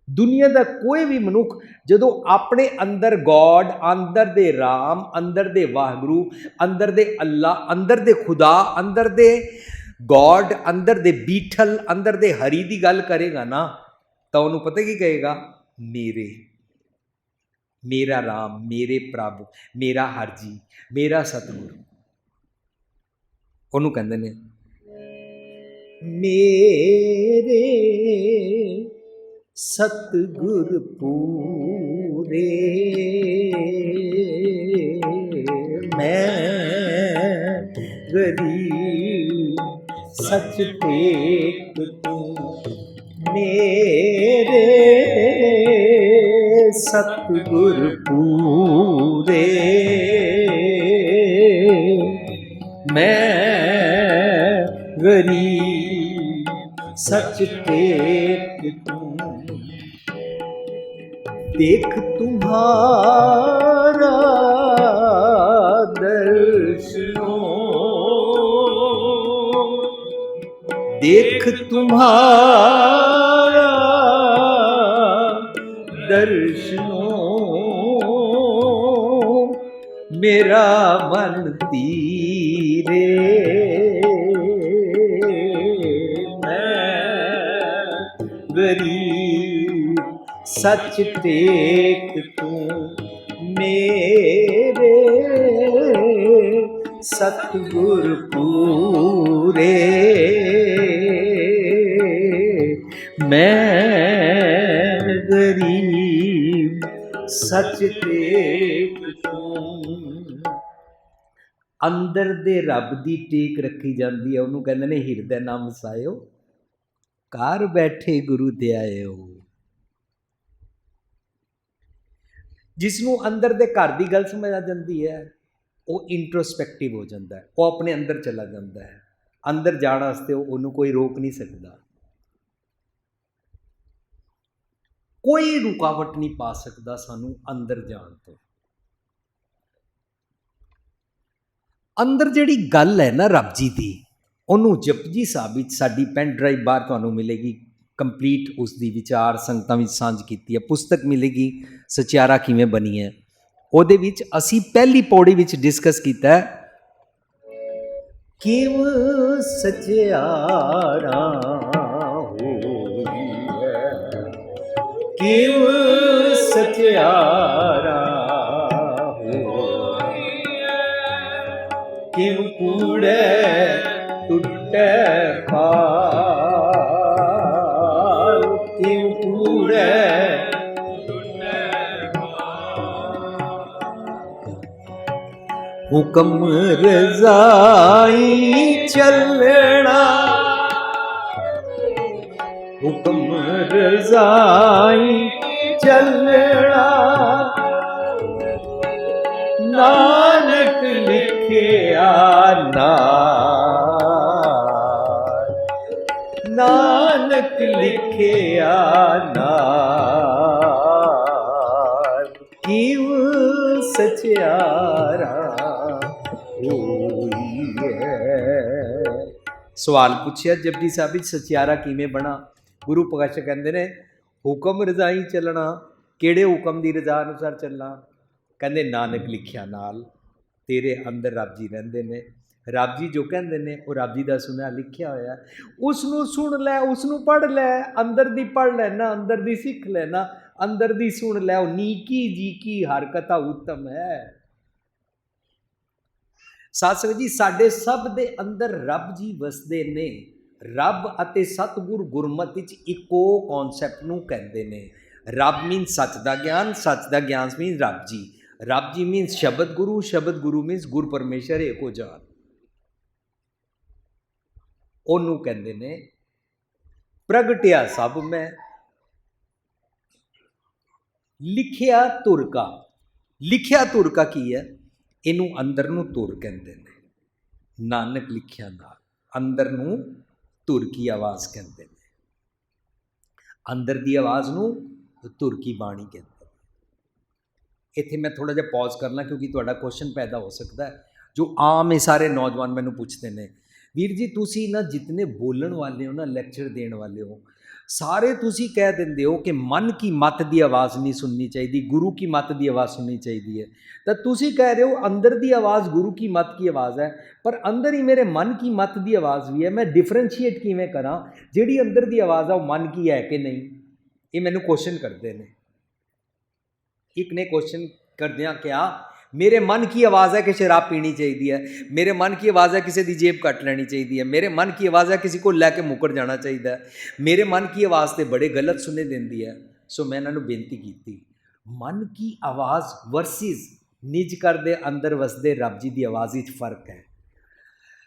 दुनिया का कोई भी मनुख जो अपने अंदर गॉड, अंदर दे राम, अंदर दे वाहगुरु, अंदर दे अल्लाह, अंदर दे खुदा, अंदर दे गॉड, अंदर दे बीठल, अंदर दे हरी की गल करेगा ना, तो उन्होंने पता की कहेगा, मेरे, मेरा राम, मेरे प्रभु, मेरा हरजी, मेरा सतगुरु। उन्होंने कहते हैं मेरे सतगुर पूरे, मैं गरीब सच टेक तू, मेरे सतगुर पूरे, मैं गरीब सच टेक तू। देख तुम्हारा दर्शनों, देख तुम्हारा दर्शनों, मेरा मन तीरे, मैं गरीब सच टेक तू मेरे, सतगुर पूरे, मैं गरीब सच टेक तू। अंदर दे रब दी टेक रखी जाती है, उन्होंने कहते ने हिरदे नाम वसायो, घर बैठे गुरु दे आयो। जिसनों अंदर दे घर की गल समझ आ जाती है, वो इंट्रोस्पैक्टिव हो जाता है, वो अपने अंदर चला जाता है। अंदर जाने वास्ते उन्होंने कोई रोक नहीं सकता, कोई रुकावट नहीं पा सकता सानू अंदर जान तो। अंदर जिहड़ी गल है ना रब जी की, उन्होंने जपजी साहब विच साडी पेन ड्राइव बाहर तुहानू मिलेगी, कंप्लीट उसकी विचार संगतां विच सांझ कीती है। पुस्तक मिलेगी सचियारा किवें बनी है, ਉਹਦੇ ਵਿੱਚ ਅਸੀਂ ਪਹਿਲੀ ਪੌੜੀ ਵਿੱਚ ਡਿਸਕਸ ਕੀਤਾ ਹੈ ਕਿਵ ਸਚਿਆਰਾ ਹੋਈ ਹੈ, ਕਿਵ ਸਚਿਆਰਾ ਹੋਈ ਹੈ, ਕਿਵ ਕੂੜੈ ਟੁੱਟੈ ਪਾਰ, ਕਿਵ ਕੂੜੈ हुक्म रज़ाई चलना, हुक्म रज़ाई चलना, नानक लिखिया नाल, नानक लिखिया नाल, किव सचियारा। सवाल पूछया जपजी साहब विच सचियारा किवें बना? गुरु प्रकाश कहते ने हुक्म रज़ाई चलना, किहड़े हुक्म की रज़ा अनुसार चलना? कहते नानक लिखिया नाल, तेरे अंदर रब जी रहिंदे ने, रब जी जो कहते हैं वो रब जी का सुनिया लिखिया होया, उसनूं सुन लै, उसनूं पढ़ लै, अंदर दी पढ़ लैना, अंदर दी सीख लेना, अंदर दी सुन लै, नीकी जी की हर कथा उत्तम है। साध संगत जी साडे सब दे अंदर रब जी वसदे ने। रब अते सतगुर गुरमत विच इको कॉन्सैप्ट नूं कहंदे ने। रब मीनस सच दा ज्ञान, सच दा ज्ञान मीनस रब जी, रब जी मीनस शब्द गुरु मीनस गुर परमेश्वर एको जान। ओनू कहंदे ने प्रगटिया सब मैं, लिखिया तुर का। लिखिया तुर का की है? इनू अंदर नू तुर कहते हैं। नानक लिखिया नाल, अंदर नू तुर की आवाज़ कहते हैं। अंदर की आवाज़ नू तुर की बाणी कहते हैं। इत्थे मैं थोड़ा जिहा पॉज करना क्योंकि तुहाडा क्वेश्चन पैदा हो सकता है, जो आम है सारे नौजवान मैनू पूछते हैं, वीर जी तुसी ना जितने बोलन वाले हो ना, लैक्चर देने वाले हो, सारे तुसी कह देंदे हो कि मन की मत की आवाज़ नहीं सुननी चाहिए, गुरु की मत की आवाज़ सुननी चाहिए। तो तुसी कह रहे हो अंदर की आवाज़ गुरु की मत की आवाज़ है, पर अंदर ही मेरे मन की मत की आवाज़ भी है। मैं डिफरेंशिएट किवें करा जिहड़ी अंदर की आवाज़ है वो मन की है कि नहीं? ये मैनू क्वेश्चन करते हैं। एक ने क्वेश्चन करदियां क्या, मेरे मन की आवाज़ है कि शराब पीनी चाहिए है, मेरे मन की आवाज़ है किसी की जेब कट लेनी चाहिए है, मेरे मन की आवाज़ है किसी को लैके मुकर जाना चाहिए है, मेरे मन की आवाज़ तो बड़े गलत सुने देती है। सो मैं इन्होंने बेनती की, मन की आवाज़ वर्सिस निज कर दे अंदर वसदे रब जी की आवाज़ विच फर्क है।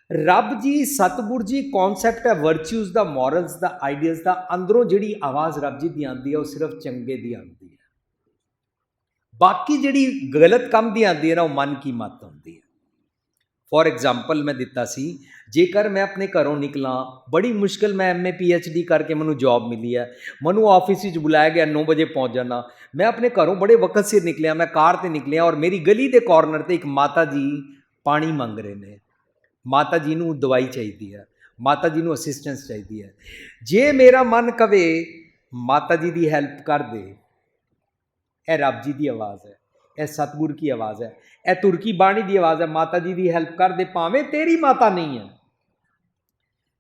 रब जी सतगुर जी कॉन्सैप्ट है वर्च्यूज़ का, मॉरल्स का, आइडियल्स का। अंदरों जिहड़ी आवाज़ रब जी की आती है वो सिर्फ चंगे की आती है, बाकी जिहड़ी गलत काम की आती है ना वो मन की मत आती है। फॉर एग्जाम्पल मैं दिता सी, जेकर मैं अपने घरों निकला, बड़ी मुश्किल मैं MA PhD करके मैनू जॉब मिली है, मैनू ऑफिस में बुलाया गया 9 बजे पहुँच जाना, मैं अपने घरों बड़े वक्त सिर निकलिया, मैं कार पर निकलिया और मेरी गली के कॉर्नर पर एक माता जी पानी मंग रहे हैं, माता जी नू दवाई चाहिए है, माता जी नू असिस्टेंस चाहिए है। जे मेरा मन कवे माता जी की हैल्प कर दे, यह रब जी की आवाज़ है, यह सतगुर की आवाज़ है, यह तुर्की बाणी की आवाज़ है, माता जी की हैल्प कर दे, भावें तेरी माता नहीं है।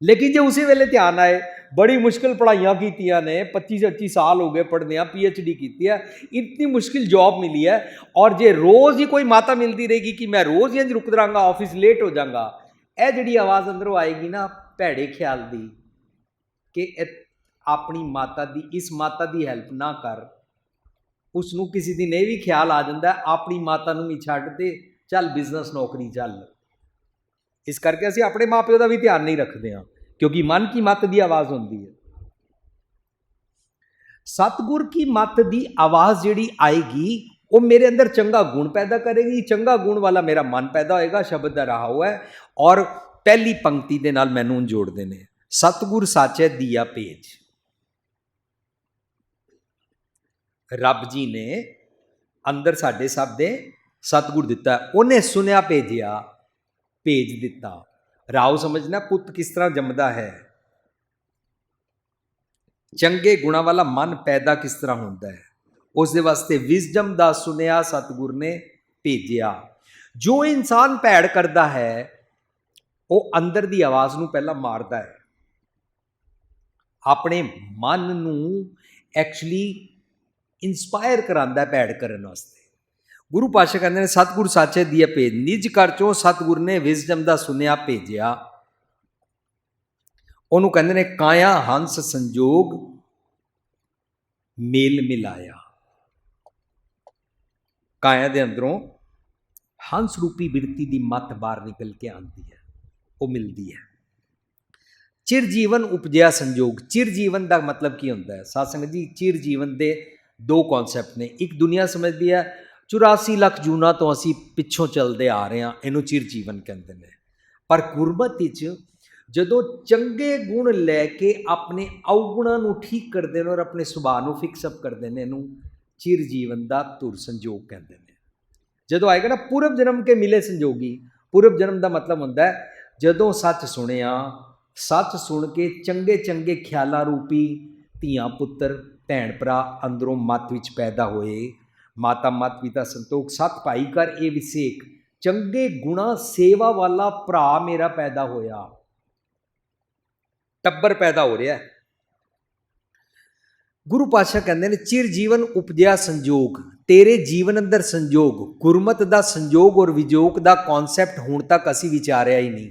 लेकिन जो उसी वेले ध्यान आए, बड़ी मुश्किल पढ़ाइयाँ कीतियां ने, 25-25 साल हो गए पढ़ने, PhD की है, इतनी मुश्किल जॉब मिली है, और जे रोज़ ही कोई माता मिलती रहेगी कि मैं रोज़ ही रुक रहांगा, ऑफिस लेट हो जाऊंगा, यह जी आवाज़ अंदरों आएगी ना भैड़े ख्याल की कि अपनी माता की, इस माता की हैल्प ना कर, उसनों किसी दिन यह भी ख्याल आ जाता है अपनी माता नूं भी छड्ड दे, चल बिजनेस नौकरी चल। इस करके असीं अपने माँ प्यो का भी ध्यान नहीं रखते हैं, क्योंकि मन की मत की आवाज़ होती है। सतगुर की मत की आवाज़ जिहड़ी आएगी वो मेरे अंदर चंगा गुण पैदा करेगी, चंगा गुण वाला मेरा मन पैदा होएगा, शब्द का रहा हुआ है। और पहली पंक्ति के नाल मैनूं जोड़ते हैं, सतगुर साचे दिया पेज। रब जी ने अंदर साडे सब दे सतगुर दिता, उन्हें सुनिया भेजिया, भेज दिता। राव समझना पुत किस तरह जमदा है, चंगे गुणा वाला मन पैदा किस तरह होता है, उसके वास्ते विजडम का सुनिया सतगुर ने भेजिया। जो इंसान भैड़ करता है वो अंदर की आवाज़ नूं पहला मारता है, अपने मन नूं एक्चुअली इंस्पायर करांदा है भैड़ करने वास्ते। गुरु पातशाह कहते हैं सतगुर साचे दिया भेज, निज घर चों सतगुर ने विजडम का सुनिया भेजिया। उन्होंने कहते हैं काया हंस संजोग मेल मिलाया। काया के अंदरों हंस रूपी बिरती की मत बाहर निकल के आती है, वो मिलती है। चिर जीवन उपजया संजोग, चिर जीवन का मतलब की होता है सत्संग जी, चिर जीवन के दो कॉन्सैप्ट ने। एक दुनिया समझती है 84 लाख जूना तो असी पिछों चलते आ रहे हैं, इनू चिर जीवन कहते हैं। पर गुरमत जदों चंगे गुण लैके अपने अवगुणों को ठीक करते हैं और अपने सुभाव को फिक्सअप करते हैं, इनू चिर जीवन का धुर संजोग कहते हैं। जदों आएगा ना पूर्व जन्म के मिले संजोगी, पूर्व जन्म का मतलब होता है जदों सच सुनिया, सच सुन के चंगे चंगे ख्यालों रूपी धियां पुत्र भैन भरा अंदरों मत विच पैदा होए, माता मत पिता संतोख सत भाई कर ए विसेक, चंगे गुणा सेवा वाला भरा मेरा पैदा होया, टब्बर पैदा हो रहा है। गुरु पातशाह कहते हैं चिर जीवन उपजया संजोग, तेरे जीवन अंदर संजोग, गुरमत का संजोग और विजोग का कॉन्सैप्ट हुण तक असी विचारिया ही नहीं।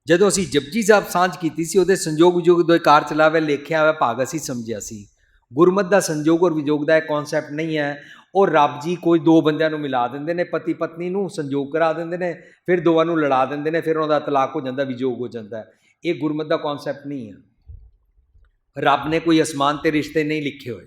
जदों असी जपजी साहब सांझ की सी, उहदे संजोग विजोग दो कार चलावे लिखिया हुआ भाग असी समझिया सी। गुरमत का संजोग और विजोग का एक कॉन्सैप्ट नहीं है। और रब जी कोई दो बंदियां मिला देंगे ने, पति पत्नी नूं संजोग करा देंगे ने, फिर दोवां नूं लड़ा देंगे ने, फिर उन्होंने तलाक हो जाता, विजोग हो जाता है। ये गुरमत का कॉन्सैप्ट नहीं है। रब ने कोई आसमान ते रिश्ते नहीं लिखे हुए,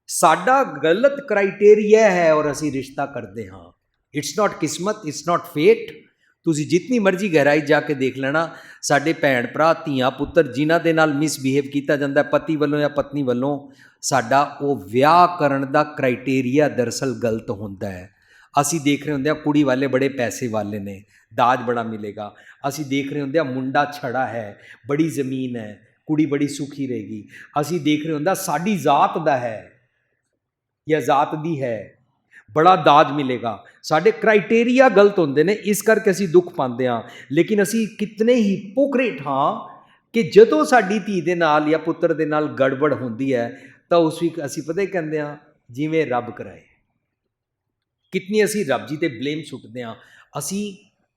साडा गलत क्राइटेरिया है और असी रिश्ता करते हाँ। इट्स नॉट किस्मत, इट्स नॉट फेट। तुसी जितनी मर्जी गहराई जाके देख लेना, साडे भैन भरा धियां पुत्र जिन्हां दे नाल मिसबिहेव किया जाता है पति वालों या पत्नी वालों, साडा वो विआह करन दा क्राइटेरिया दरअसल गलत होंदा है। असी देख रहे होंगे कुड़ी वाले बड़े पैसे वाले ने, दाज बड़ा मिलेगा। असी देख रहे होंगे मुंडा छड़ा है, बड़ी जमीन है, कुड़ी बड़ी सुखी रहेगी। असी देख रहे होंगे साडी जात दा है या जात दी है, बड़ा दाज मिलेगा। साडे क्राइटेरिया गलत होंदे ने, इस करके असी दुख पाते हाँ। लेकिन असी कितने ही हिपोक्रेट हाँ कि जदों साडी धी दे नाल या पुत्र दे नाल गड़बड़ होंदी है तो उस वीक असी पता ही कहते हैं जिवें रब कराए। कितनी असी रब जी ते ब्लेम सुटते हाँ, असी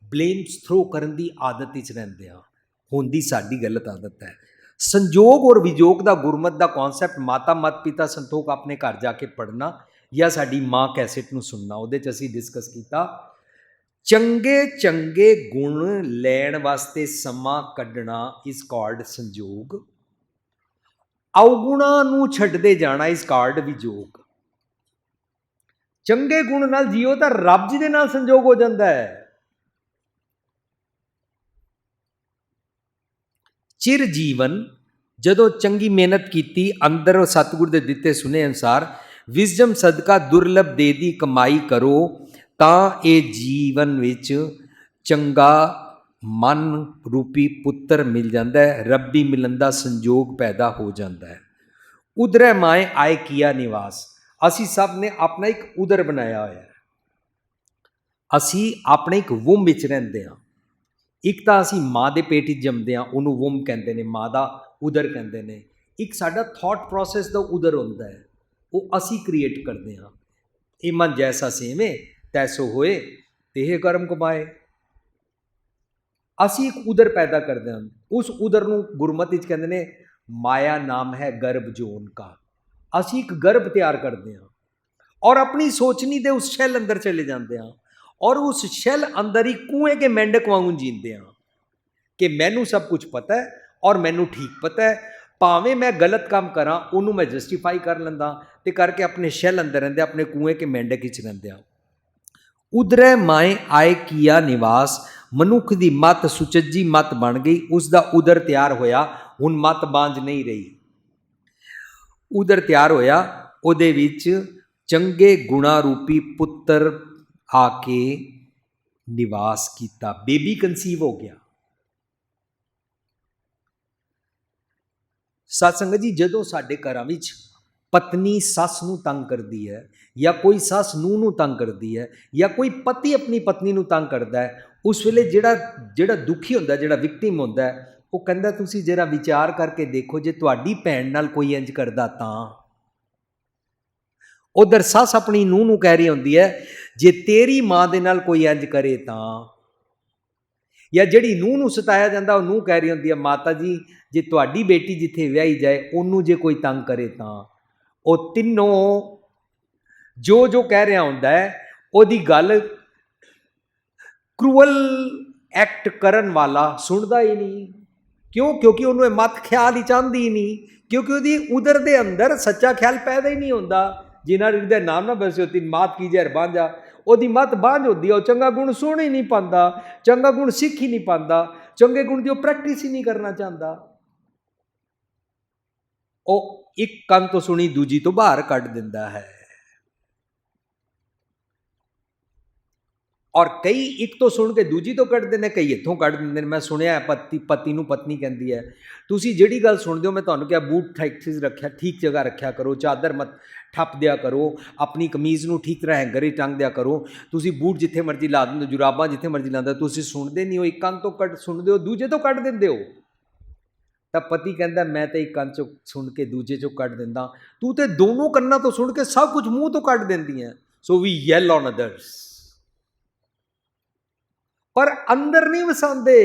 ब्लेम थ्रो करन दी आदत विच रहिंदे हाँ, होंदी साडी गलत आदत है। संजोग और विजोग का गुरमत का कॉन्सैप्ट माता मत पिता संतोख अपने घर जाके पढ़ना या साडी माँ कैसेट नूं सुनना, उहदे च असी डिस्कस किया चंगे चंगे गुण लैण वास्ते समा कढ़ना इस कॉल्ड संजोग, अवगुणा नूं छड्डदे जाना इस कॉल्ड विजोग। ਚੰਗੇ ਗੁਣ ਨਾਲ ਜੀਓ ਤਾਂ ਰੱਬ ਜੀ ਦੇ ਨਾਲ ਸੰਜੋਗ ਹੋ ਜਾਂਦਾ ਹੈ। ਚਿਰ ਜੀਵਨ, ਜਦੋਂ ਚੰਗੀ ਮਿਹਨਤ ਕੀਤੀ, ਅੰਦਰ ਸਤਿਗੁਰ ਦੇ ਦਿੱਤੇ ਸੁਨੇ ਅਨੁਸਾਰ ਵਿਜ਼ਡਮ ਸਦਕਾ ਦੁਰਲਭ ਦੇ ਦੀ ਕਮਾਈ ਕਰੋ, ਤਾਂ ਇਹ ਜੀਵਨ ਵਿੱਚ ਚੰਗਾ ਮਨ ਰੂਪੀ ਪੁੱਤਰ ਮਿਲ ਜਾਂਦਾ ਹੈ, ਰੱਬੀ ਮਿਲਣ ਦਾ ਸੰਜੋਗ ਪੈਦਾ ਹੋ ਜਾਂਦਾ ਹੈ। ਉਦਰੈ ਮਾਏ ਆਏ ਕੀਆ ਨਿਵਾਸ। ਅਸੀਂ ਸਭ ਨੇ ਆਪਣਾ ਇੱਕ ਉਦਰ ਬਣਾਇਆ ਹੋਇਆ ਹੈ। ਅਸੀਂ ਆਪਣੇ ਇੱਕ ਵੁੰਮ ਵਿੱਚ ਰਹਿੰਦੇ ਹਾਂ। ਇੱਕ ਤਾਂ ਅਸੀਂ ਮਾਂ ਦੇ ਪੇਟ ਵਿੱਚ ਜੰਮਦੇ ਹਾਂ, ਉਹਨੂੰ ਵੁੰਮ ਕਹਿੰਦੇ ਨੇ, ਮਾਂ ਦਾ ਉਦਰ ਕਹਿੰਦੇ ਨੇ। ਇੱਕ ਸਾਡਾ ਥਾਟ ਪ੍ਰੋਸੈਸ ਦਾ ਉਦਰ ਹੁੰਦਾ ਹੈ, ਉਹ ਅਸੀਂ ਕ੍ਰੀਏਟ ਕਰਦੇ ਹਾਂ। ਇਹ ਮਨ ਜੈਸਾ ਸੇਵੇਂ ਤੈਸੋ ਹੋਏ, ਤੇਹ ਕਰਮ ਕਮਾਏ। ਅਸੀਂ ਇੱਕ ਉਦਰ ਪੈਦਾ ਕਰਦੇ ਹਾਂ। ਉਸ ਉਦਰ ਨੂੰ ਗੁਰਮਤਿ ਵਿੱਚ ਕਹਿੰਦੇ ਨੇ ਮਾਇਆ ਨਾਮ ਹੈ ਗਰਭ ਜੋਨ ਕਾ। ਅਸੀਂ ਇੱਕ ਗਰਭ ਤਿਆਰ ਕਰਦੇ ਹਾਂ ਔਰ ਆਪਣੀ ਸੋਚਣੀ ਦੇ ਉਸ ਸ਼ੈਲ ਅੰਦਰ ਚਲੇ ਜਾਂਦੇ ਹਾਂ ਔਰ ਉਸ ਸ਼ੈਲ ਅੰਦਰ ਹੀ ਕੂਏ ਕੇ ਮੈਂਡਕ ਵਾਂਗੂ ਜੀਂਦੇ ਹਾਂ ਕਿ ਮੈਨੂੰ ਸਭ ਕੁਝ ਪਤਾ ਹੈ ਔਰ ਮੈਨੂੰ ਠੀਕ ਪਤਾ ਹੈ, ਭਾਵੇਂ ਮੈਂ ਗਲਤ ਕੰਮ ਕਰਾਂ ਉਹਨੂੰ ਮੈਂ ਜਸਟੀਫਾਈ ਕਰ ਲੈਂਦਾ ਤੇ ਕਰਕੇ ਆਪਣੇ ਸ਼ੈਲ ਅੰਦਰ ਰਹਿੰਦੇ, ਆਪਣੇ ਕੂਏ ਕੇ ਮੈਂਡਕ ਵਿੱਚ ਰਹਿੰਦੇ ਹਾਂ। ਉਦਰੈ ਮਾਏ ਆਏ ਕੀਆ ਨਿਵਾਸ। ਮਨੁੱਖ ਦੀ ਮੱਤ ਸੁਚੱਜੀ ਮੱਤ ਬਣ ਗਈ, ਉਸ ਦਾ ਉਦਰ ਤਿਆਰ ਹੋਇਆ। ਹੁਣ ਮੱਤ ਬਾਂਝ ਨਹੀਂ ਰਹੀ, ਉਦਰ ਤਿਆਰ ਹੋਇਆ, ਉਹਦੇ ਵਿੱਚ ਚੰਗੇ ਗੁਣਾ ਰੂਪੀ ਪੁੱਤਰ ਆ ਕੇ ਨਿਵਾਸ ਕੀਤਾ, ਬੇਬੀ ਕਨਸੀਵ ਹੋ ਗਿਆ। ਸਤ ਸੰਗਤ ਜੀ, ਜਦੋਂ ਸਾਡੇ ਘਰਾਂ ਵਿੱਚ ਪਤਨੀ ਸੱਸ ਨੂੰ ਤੰਗ ਕਰਦੀ ਹੈ ਜਾਂ ਕੋਈ ਸੱਸ ਨੂੰਹ ਨੂੰ ਤੰਗ ਕਰਦੀ ਹੈ ਜਾਂ ਕੋਈ ਪਤੀ ਆਪਣੀ ਪਤਨੀ ਨੂੰ ਤੰਗ ਕਰਦਾ ਹੈ, ਉਸ ਵੇਲੇ ਜਿਹੜਾ ਦੁਖੀ ਹੁੰਦਾ, ਜਿਹੜਾ ਵਿਕਟਿਮ ਹੁੰਦਾ ਹੈ, ਉਹ ਕਹਿੰਦਾ ਤੁਸੀਂ ਜਰਾ ਵਿਚਾਰ ਕਰਕੇ ਦੇਖੋ, ਜੇ ਤੁਹਾਡੀ ਭੈਣ ਨਾਲ ਕੋਈ ਇੰਜ ਕਰਦਾ ਤਾਂ। ਉਧਰ ਸੱਸ ਆਪਣੀ ਨੂੰਹ ਨੂੰ ਕਹਿ ਰਹੀ ਹੁੰਦੀ ਹੈ ਜੇ ਤੇਰੀ ਮਾਂ ਦੇ ਨਾਲ ਕੋਈ ਇੰਜ ਕਰੇ ਤਾਂ। ਜਾਂ ਜਿਹੜੀ ਨੂੰਹ ਨੂੰ ਸਤਾਇਆ ਜਾਂਦਾ, ਉਹ ਨੂੰਹ ਕਹਿ ਰਹੀ ਹੁੰਦੀ ਹੈ ਮਾਤਾ ਜੀ ਜੇ ਤੁਹਾਡੀ ਬੇਟੀ ਜਿੱਥੇ ਵਿਆਹੀ ਜਾਏ ਉਹਨੂੰ ਜੇ ਕੋਈ ਤੰਗ ਕਰੇ ਤਾਂ। ਉਹ ਤਿੰਨੋਂ ਜੋ ਕਹਿ ਰਿਹਾ ਹੁੰਦਾ ਹੈ ਉਹਦੀ ਗੱਲ ਕਰੂਅਲ ਐਕਟ ਕਰਨ ਵਾਲਾ ਸੁਣਦਾ ਹੀ ਨਹੀਂ। ਕਿਉਂ? ਕਿਉਂਕਿ ਉਹਨੂੰ ਇਹ ਮੱਤ ਖਿਆਲ ਹੀ ਚਾਹੁੰਦੀ ਹੀ ਨਹੀਂ, ਕਿਉਂਕਿ ਉਹਦੀ ਉਦਰ ਦੇ ਅੰਦਰ ਸੱਚਾ ਖਿਆਲ ਪੈਦਾ ਹੀ ਨਹੀਂ ਹੁੰਦਾ। ਜਿਨ੍ਹਾਂ ਹਿਰਦੇ ਨਾਮ ਨਾ ਬਸੇ ਹੋਤੀ ਮਾਤ ਕੀ ਜ਼ਹਿਰ ਬਾਂਝਾ, ਉਹਦੀ ਮੱਤ ਬਾਂਝ ਹੁੰਦੀ ਹੈ। ਉਹ ਚੰਗਾ ਗੁਣ ਸੁਣ ਹੀ ਨਹੀਂ ਪਾਉਂਦਾ, ਚੰਗਾ ਗੁਣ ਸਿੱਖ ਹੀ ਨਹੀਂ ਪਾਉਂਦਾ, ਚੰਗੇ ਗੁਣ ਦੀ ਉਹ ਪ੍ਰੈਕਟਿਸ ਹੀ ਨਹੀਂ ਕਰਨਾ ਚਾਹੁੰਦਾ। ਉਹ ਇੱਕ ਕੰਨ ਤੋਂ ਸੁਣੀ ਦੂਜੀ ਤੋਂ ਬਾਹਰ ਕੱਢ ਦਿੰਦਾ ਹੈ। ਔਰ ਕਈ ਇੱਕ ਤੋਂ ਸੁਣ ਕੇ ਦੂਜੀ ਤੋਂ ਕੱਢਦੇ ਨੇ, ਕਈ ਇੱਥੋਂ ਕੱਢ ਦਿੰਦੇ ਨੇ। ਮੈਂ ਸੁਣਿਆ ਪਤੀ ਨੂੰ ਪਤਨੀ ਕਹਿੰਦੀ ਹੈ ਤੁਸੀਂ ਜਿਹੜੀ ਗੱਲ ਸੁਣਦੇ ਹੋ, ਮੈਂ ਤੁਹਾਨੂੰ ਕਿਹਾ ਬੂਟ ਠੀਕ ਜਗ੍ਹਾ ਰੱਖਿਆ ਕਰੋ, ਚਾਦਰ ਮਤ ਠੱਪ ਦਿਆ ਕਰੋ, ਆਪਣੀ ਕਮੀਜ਼ ਨੂੰ ਠੀਕ ਤਰ੍ਹਾਂ ਹੈਂਗਰ ਹੀ ਟੰਗ ਦਿਆ ਕਰੋ, ਤੁਸੀਂ ਬੂਟ ਜਿੱਥੇ ਮਰਜ਼ੀ ਲਾ ਦਿੰਦੇ ਹੋ, ਜੁਰਾਬਾਂ ਜਿੱਥੇ ਮਰਜ਼ੀ ਲਾਉਂਦੇ, ਤੁਸੀਂ ਸੁਣਦੇ ਨਹੀਂ ਹੋ, ਇੱਕ ਕੰਨ ਤੋਂ ਕੱਢ ਸੁਣਦੇ ਹੋ, ਦੂਜੇ ਤੋਂ ਕੱਢ ਦਿੰਦੇ ਹੋ। ਤਾਂ ਪਤੀ ਕਹਿੰਦਾ ਮੈਂ ਤਾਂ ਇੱਕ ਕੰਨ ਚੋਂ ਸੁਣ ਕੇ ਦੂਜੇ ਚੋਂ ਕੱਢ ਦਿੰਦਾ, ਤੂੰ ਤੇ ਦੋਨੋਂ ਕੰਨਾਂ ਤੋਂ ਸੁਣ ਕੇ ਸਭ ਕੁਝ ਮੂੰਹ ਤੋਂ ਕੱਢ ਦਿੰਦੀ ਹੈ। ਸੋ ਵੀ ਯੈਲ ਔਨ ਅਦਰਸ, ਪਰ ਅੰਦਰ ਨਹੀਂ ਵਸਾਉਂਦੇ,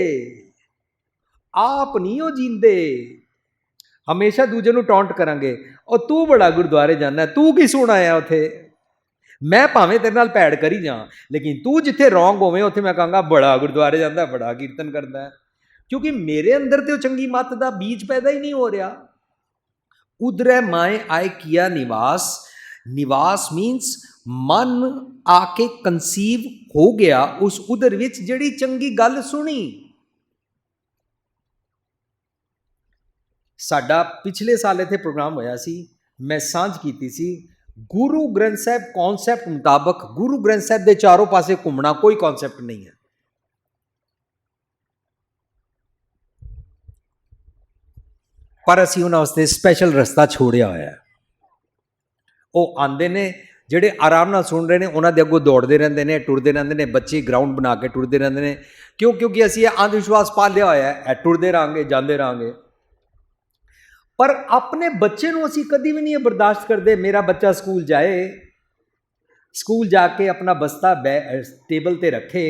ਆਪ ਨਹੀਂ ਉਹ ਜੀਂਦੇ। ਹਮੇਸ਼ਾ ਦੂਜੇ ਨੂੰ ਟੌਂਟ ਕਰਾਂਗੇ, ਉਹ ਤੂੰ ਬੜਾ ਗੁਰਦੁਆਰੇ ਜਾਂਦਾ, ਤੂੰ ਕੀ ਸੁਣ ਆਇਆ ਉੱਥੇ, ਮੈਂ ਭਾਵੇਂ ਤੇਰੇ ਨਾਲ ਭੈੜ ਕਰੀ ਜਾ, ਲੇਕਿਨ ਤੂੰ ਜਿੱਥੇ ਰੌਂਗ ਹੋਵੇਂ ਉੱਥੇ ਮੈਂ ਕਹਾਂਗਾ ਬੜਾ ਗੁਰਦੁਆਰੇ ਜਾਂਦਾ, ਬੜਾ ਕੀਰਤਨ ਕਰਦਾ, ਕਿਉਂਕਿ ਮੇਰੇ ਅੰਦਰ ਤੇ ਉਹ ਚੰਗੀ ਮੱਤ ਦਾ ਬੀਜ ਪੈਦਾ ਹੀ ਨਹੀਂ ਹੋ ਰਿਹਾ। ਉਦਰੈ ਮਾਏ ਆਏ ਕੀਆ ਨਿਵਾਸ। ਨਿਵਾਸ ਮੀਨਸ ਮਨ ਆ ਕੇ ਕਨਸੀਵ ਹੋ ਗਿਆ ਉਸ ਉਦਰ ਵਿੱਚ, ਜਿਹੜੀ ਚੰਗੀ ਗੱਲ ਸੁਣੀ। ਸਾਡਾ ਪਿਛਲੇ ਸਾਲ ਇੱਥੇ ਪ੍ਰੋਗਰਾਮ ਹੋਇਆ ਸੀ, ਮੈਂ ਸਾਂਝ ਕੀਤੀ ਸੀ ਗੁਰੂ ਗ੍ਰੰਥ ਸਾਹਿਬ ਕੌਨਸੈਪਟ ਮੁਤਾਬਕ। ਗੁਰੂ ਗ੍ਰੰਥ ਸਾਹਿਬ ਦੇ ਚਾਰੋਂ ਪਾਸੇ ਘੁੰਮਣਾ ਕੋਈ ਕੌਨਸੈਪਟ ਨਹੀਂ ਹੈ। ਪਰ ਅਸੀਂ ਉਹਨਾਂ ਵਾਸਤੇ ਸਪੈਸ਼ਲ ਰਸਤਾ ਛੋੜਿਆ ਹੋਇਆ ਹੈ। ਉਹ ਆਉਂਦੇ ਨੇ ਜਿਹੜੇ ਆਰਾਮ ਨਾਲ ਸੁਣ ਰਹੇ ਨੇ, ਉਹਨਾਂ ਦੇ ਅੱਗੋਂ ਦੌੜਦੇ ਰਹਿੰਦੇ ਨੇ, ਟੁਰਦੇ ਰਹਿੰਦੇ ਨੇ, ਬੱਚੇ ਗਰਾਊਂਡ ਬਣਾ ਕੇ ਟੁਰਦੇ ਰਹਿੰਦੇ ਨੇ। ਕਿਉਂਕਿ ਅਸੀਂ ਇਹ ਅੰਧ ਵਿਸ਼ਵਾਸ ਪਾਲਿਆ ਹੋਇਆ ਹੈ, ਟੁਰਦੇ ਰਹਾਂਗੇ, ਜਾਂਦੇ ਰਹਾਂਗੇ। ਪਰ ਆਪਣੇ ਬੱਚੇ ਨੂੰ ਅਸੀਂ ਕਦੀ ਵੀ ਨਹੀਂ ਬਰਦਾਸ਼ਤ ਕਰਦੇ। ਮੇਰਾ ਬੱਚਾ ਸਕੂਲ ਜਾਏ, ਸਕੂਲ ਜਾ ਕੇ ਆਪਣਾ ਬਸਤਾ ਟੇਬਲ ਤੇ ਰੱਖੇ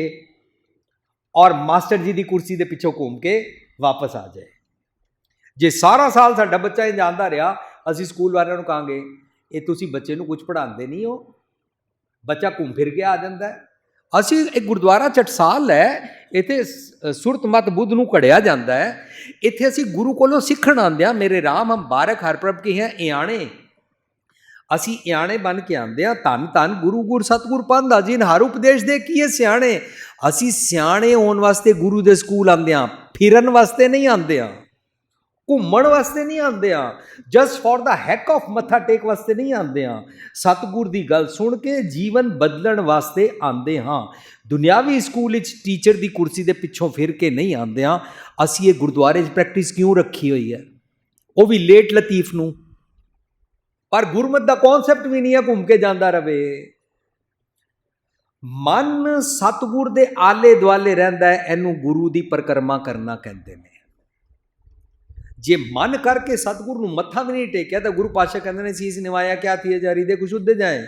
ਔਰ ਮਾਸਟਰ ਜੀ ਦੀ ਕੁਰਸੀ ਦੇ ਪਿੱਛੋਂ ਘੁੰਮ ਕੇ ਵਾਪਸ ਆ ਜਾਏ। ਜੇ ਸਾਰਾ ਸਾਲ ਸਾਡਾ ਬੱਚਾ ਇੰਝ ਆਉਂਦਾ ਰਿਹਾ, ਅਸੀਂ ਸਕੂਲ ਵਾਲਿਆਂ ਨੂੰ ਕਹਾਂਗੇ ਇਹ ਤੁਸੀਂ ਬੱਚੇ ਨੂੰ ਕੁਝ ਪੜ੍ਹਾਉਂਦੇ ਨਹੀਂ ਹੋ, ਬੱਚਾ ਘੁੰਮ ਫਿਰ ਕੇ ਆ ਜਾਂਦਾ ਹੈ। ਅਸੀਂ ਇੱਕ ਗੁਰਦੁਆਰਾ ਟਕਸਾਲ ਹੈ, ਇੱਥੇ ਸੁਰਤ ਮਤ ਬੁੱਧ ਨੂੰ ਘੜਿਆ ਜਾਂਦਾ ਹੈ। ਇੱਥੇ ਅਸੀਂ ਗੁਰੂ ਕੋਲੋਂ ਸਿੱਖਣ ਆਉਂਦੇ ਹਾਂ। ਮੇਰੇ ਰਾਮ ਹਮ ਬਾਰਕ ਹਰ ਪ੍ਰਭ ਕੀ ਹੈ ਇਆਣੇ। ਅਸੀਂ ਇਆਣੇ ਬਣ ਕੇ ਆਉਂਦੇ ਹਾਂ। ਧੰਨ ਧੰਨ ਗੁਰੂ ਗੁਰ ਸਤਿਗੁਰ ਪਾਂਧਾ ਜੀ ਨੇ ਹਰ ਉਪਦੇਸ਼ ਦੇ ਕੀ ਹੈ ਸਿਆਣੇ। ਅਸੀਂ ਸਿਆਣੇ ਹੋਣ ਵਾਸਤੇ ਗੁਰੂ ਦੇ ਸਕੂਲ ਆਉਂਦੇ ਹਾਂ, ਫਿਰਨ ਵਾਸਤੇ ਨਹੀਂ ਆਉਂਦੇ ਹਾਂ, ਘੁੰਮਣ ਵਾਸਤੇ ਨਹੀਂ ਆਉਂਦੇ ਹਾਂ, just for the hack of ਮੱਥਾ ਟੇਕ ਵਾਸਤੇ ਨਹੀਂ ਆਉਂਦੇ ਹਾਂ। ਸਤਿਗੁਰ ਦੀ ਗੱਲ ਸੁਣ ਕੇ ਜੀਵਨ ਬਦਲਣ ਵਾਸਤੇ ਆਉਂਦੇ ਹਾਂ। ਦੁਨਿਆਵੀ ਸਕੂਲ ਵਿੱਚ ਟੀਚਰ ਦੀ ਕੁਰਸੀ ਦੇ ਪਿੱਛੋਂ ਫਿਰ ਕੇ ਨਹੀਂ ਆਉਂਦੇ ਹਾਂ। ਅਸੀਂ ਇਹ ਗੁਰਦੁਆਰੇ 'ਚ ਪ੍ਰੈਕਟਿਸ ਕਿਉਂ ਰੱਖੀ ਹੋਈ ਹੈ, ਉਹ ਵੀ ਲੇਟ ਲਤੀਫ ਨੂੰ। ਪਰ ਗੁਰਮਤ ਦਾ ਕਨਸੈਪਟ ਵੀ ਨਹੀਂ ਹੈ ਘੁੰਮ ਕੇ ਜਾਂਦਾ ਰਵੇ। ਮਨ ਸਤਿਗੁਰ ਦੇ ਆਲੇ ਦੁਆਲੇ ਰਹਿੰਦਾ ਹੈ, ਇਹਨੂੰ ਗੁਰੂ ਦੀ ਪਰਿਕਰਮਾ ਕਰਨਾ ਕਹਿੰਦੇ ਨੇ। ਜੇ ਮਨ ਕਰਕੇ ਸਤਿਗੁਰ ਨੂੰ ਮੱਥਾ ਵੀ ਨਹੀਂ ਟੇਕਿਆ ਤਾਂ ਗੁਰੂ ਪਾਤਸ਼ਾਹ ਕਹਿੰਦੇ ਨੇ ਸੀਸ ਨਿਵਾਇਆ ਕਿਆ ਥੀਏ ਜਾਰੀ ਦੇ ਕੁਛ ਉੱਦੇ ਜਾਏ।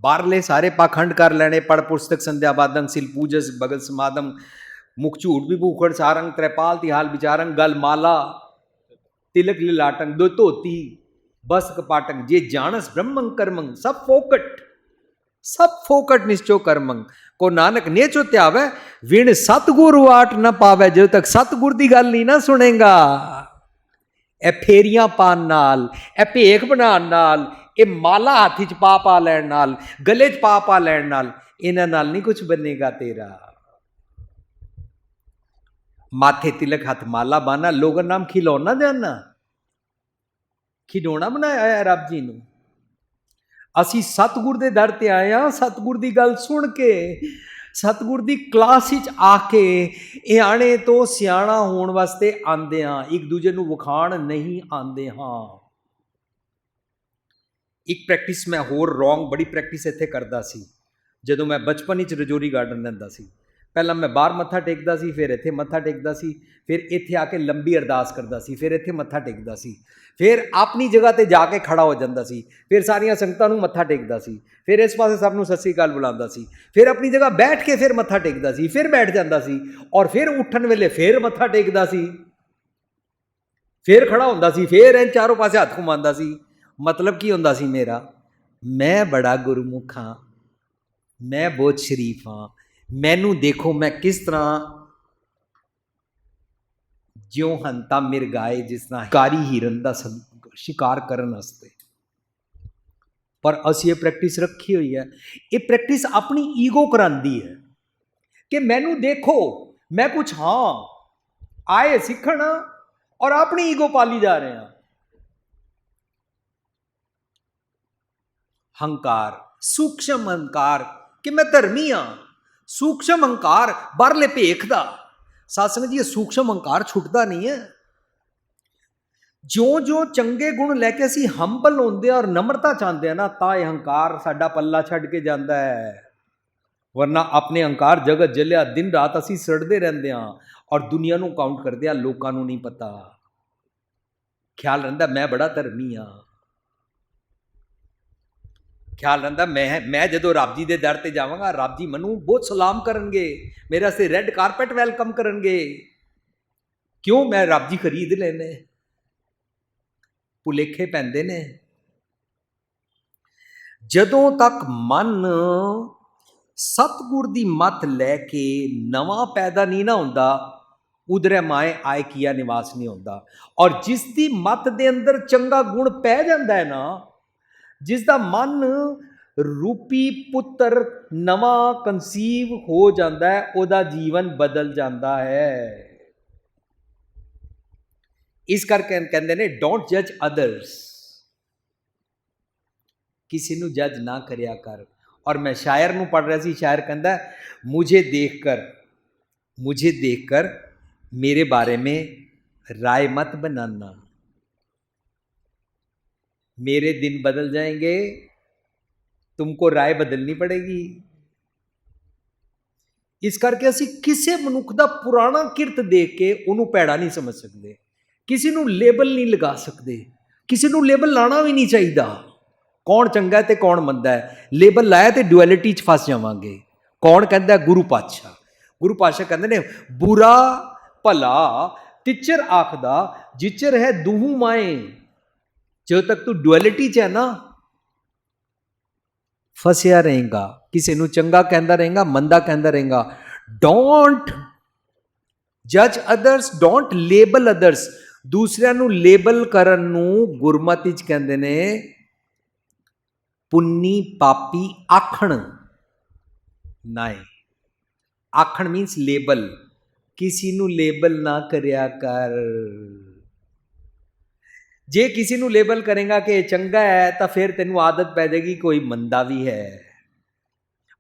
ਬਾਹਰਲੇ ਸਾਰੇ ਪਾਖੰਡ ਕਰ ਲੈਣੇ, ਪੜ ਪੁਸਤਕ ਸੰਧਿਆ ਬਾਦੰ ਸਿਲ ਪੂਜਸ ਭਗਤ ਸਮਾਦਮ ਮੁਖ ਝੂਠ ਵੀ ਭੂਖੜ ਸਾਰੰਗ ਤ੍ਰੈਪਾਲ ਤਿਹਾਲ ਵਿਚਾਰੰਗ ਗਲ ਮਾਲਾ तिलक लिलाटंग दो धोती बस कपाटंग जे जानस ब्रह्मंग कर्मंग सब फोकट निश्चो कर्मंग को नानक नेचो त्यावे विण सतगुर वाट न पावे। जो तक सतगुर दी गल नहीं ना सुनेगा, ए फेरियां पान नाल, ए भेख बनान नाल, ए माला हाथ च पा लैण नाल, गले च पा लैण नाल, इन्हां नाल नहीं कुछ बनेगा तेरा। माथे तिलक हाथ माला बाना, लोगन नाम खिलौना जाना, खिडौना बनाया है रब जी नूं। असी सतगुर दे दर ते आए हां, सतगुर दी गल सुन के, सतगुर दी क्लास विच आके इयाणे तो सियाणा होण वास्ते आंदे हां, एक दूजे नूं विखाण नहीं आंदे हां। एक प्रैक्टिस मैं होर रॉन्ग बड़ी प्रैक्टिस इत्थे करदा सी जदों मैं बचपन विच रजौरी गार्डन रहिंदा सी। पहला मैं बाहर मत्था टेकदा सी, फिर इत्थे मत्था टेकदा सी, फिर इत्थे आके लंबी अरदास करदा सी, फिर इत्थे मत्था टेकदा सी, फिर अपनी जगह ते जाके खड़ा हो जांदा सी, फिर सारियां संगतां नूं मत्था टेकदा सी, फिर इस पासे सब नूं सत श्री अकाल बुलांदा सी, फिर अपनी जगह बैठ के फिर मत्था टेकदा सी, फिर बैठ जांदा सी, और फिर उठण वेले फिर मत्था टेकदा सी, फिर खड़ा हुंदा सी, फिर इन चारों पासे हत्थ घुमांदा सी। मतलब की हुंदा सी मेरा, मैं बड़ा गुरमुख हाँ, मैं बहुत शरीफ हाँ, मैनू देखो मैं किस तरह ज्यों हंता मिर्गाए, जिस तरह कारी हिरन का शिकार करने वास्ते। पर असी ये प्रैक्टिस रखी हुई है, ये प्रैक्टिस अपनी ईगो करांदी है कि मैनू देखो मैं कुछ हाँ, आए सीखण और अपनी ईगो पाली जा रहे हैं। हंकार, सूक्ष्म अहंकार कि मैं धर्मी हाँ, सूक्ष्म अहंकार बाहरले भेख दा। सत्संग जी, सूक्ष्म अहंकार छुटता नहीं है। जो जो चंगे गुण लैके असी हंबल होंदे और नम्रता चाहते हैं ना, तां अहंकार साडा पल्ला छड्ड के जाता है। वरना अपने अहंकार जगत जलिया दिन रात असी सड़ते रहते हैं और दुनिया नूं काउंट करते हैं, लोकां नूं नहीं पता। ख्याल रहिंदा मैं बड़ा धर्मी हाँ, ख्याल रहिंदा मैं जदों रब जी दे दर ते जावांगा, रब जी मैनूं बहुत सलाम करनगे, मेरे वास्ते रैड कारपेट वैलकम करनगे। क्यों? मैं रब जी खरीद लेने। भुलेखे पैंदे ने। जदों तक मन सतगुर दी मत लैके नवां पैदा नहीं ना हुंदा, उधरे माए आए किया निवास नहीं होता। और जिस दी मत दे अंदर चंगा गुण पै जांदा है ना, जिसका मन रूपी पुत्र नवा कंसीव हो जाता है, उहदा जीवन बदल जाता है। इस करके कहते ने डोंट जज अदर्स, किसी नू जज ना करया कर। और मैं शायर नू पढ़ रहा सी, शायर कहता मुझे देखकर मेरे बारे में राय मत बनाना, मेरे दिन बदल जाएंगे, तुमको राय बदलनी पड़ेगी। इस करके असी किसी मनुख का पुराना किरत देख के उन्होंने भैड़ा नहीं समझ सकते, किसी नू लेबल नहीं लगा सकते, किसी नू लेबल लाना भी नहीं चाहिए। कौन चंगा है तो कौन मंदा है, लेबल लाया तो डुअलिटी च फस जावांगे। कौन कहता है? गुरु पातशाह कहते ने बुरा भला तिचर आखदा जिचर है दूहू माए। जो तक तू डुअलिटी च है ना, फसिया रहेगा, किसी नू चंगा कहता रहेगा, मंदा कहता रहेगा। डोंट जज अदर्स, डोंट लेबल अदर्स। ਦੂਸਰਿਆਂ ਨੂੰ ਲੇਬਲ ਕਰਨ ਨੂੰ ਗੁਰਮਤਿ ਚ ਕਹਿੰਦੇ ਨੇ ਪੁੰਨੀ ਪਾਪੀ ਆਖਣ। ਨਹੀਂ, ਆਖਣ ਮੀਨਸ ਲੇਬਲ। ਕਿਸੇ ਨੂੰ ਲੇਬਲ ਨਾ ਕਰਿਆ ਕਰ। ਜੇ ਕਿਸੇ ਨੂੰ ਲੇਬਲ ਕਰੇਗਾ ਕਿ ਇਹ ਚੰਗਾ ਹੈ ਤਾਂ ਫਿਰ ਤੈਨੂੰ ਆਦਤ ਪੈ ਜਾਏਗੀ ਕੋਈ ਮੰਦਾ ਵੀ ਹੈ।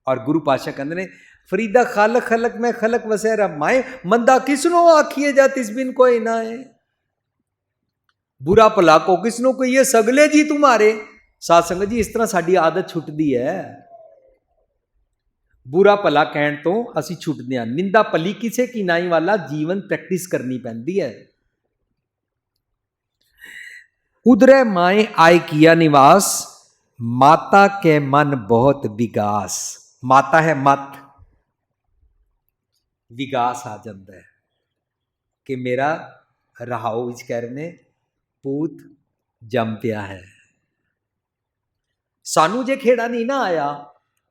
ਔਰ ਗੁਰੂ ਪਾਤਸ਼ਾਹ ਕਹਿੰਦੇ ਨੇ ਫਰੀਦਾ ਖਾਲਕ ਖਲਕ ਮੈਂ ਖਲਕ ਵਸੈ ਰਬ ਮਾਏ, ਮੰਦਾ ਕਿਸ ਨੂੰ ਆਖੀਏ ਜਾ ਤਿਸ ਬਿਨ ਕੋਈ ਨਾ ਹੈ। बुरा भला को किसनों कहिए सगले जी तुम्हारे। साध संगत जी इस तरह साडी आदत छुटदी है, बुरा भला कहण तो असी छुटदे हां। निंदा भली किसे की नाई वाला जीवन प्रैक्टिस करनी पैंदी है। उधरे माए आए किया निवास, माता के मन बहुत विगास। माता है मत, विगास आ जाता है कि मेरा रहाओ विच कह रहे ने पूत जम पिया है। सानू जे खेड़ा नहीं ना आया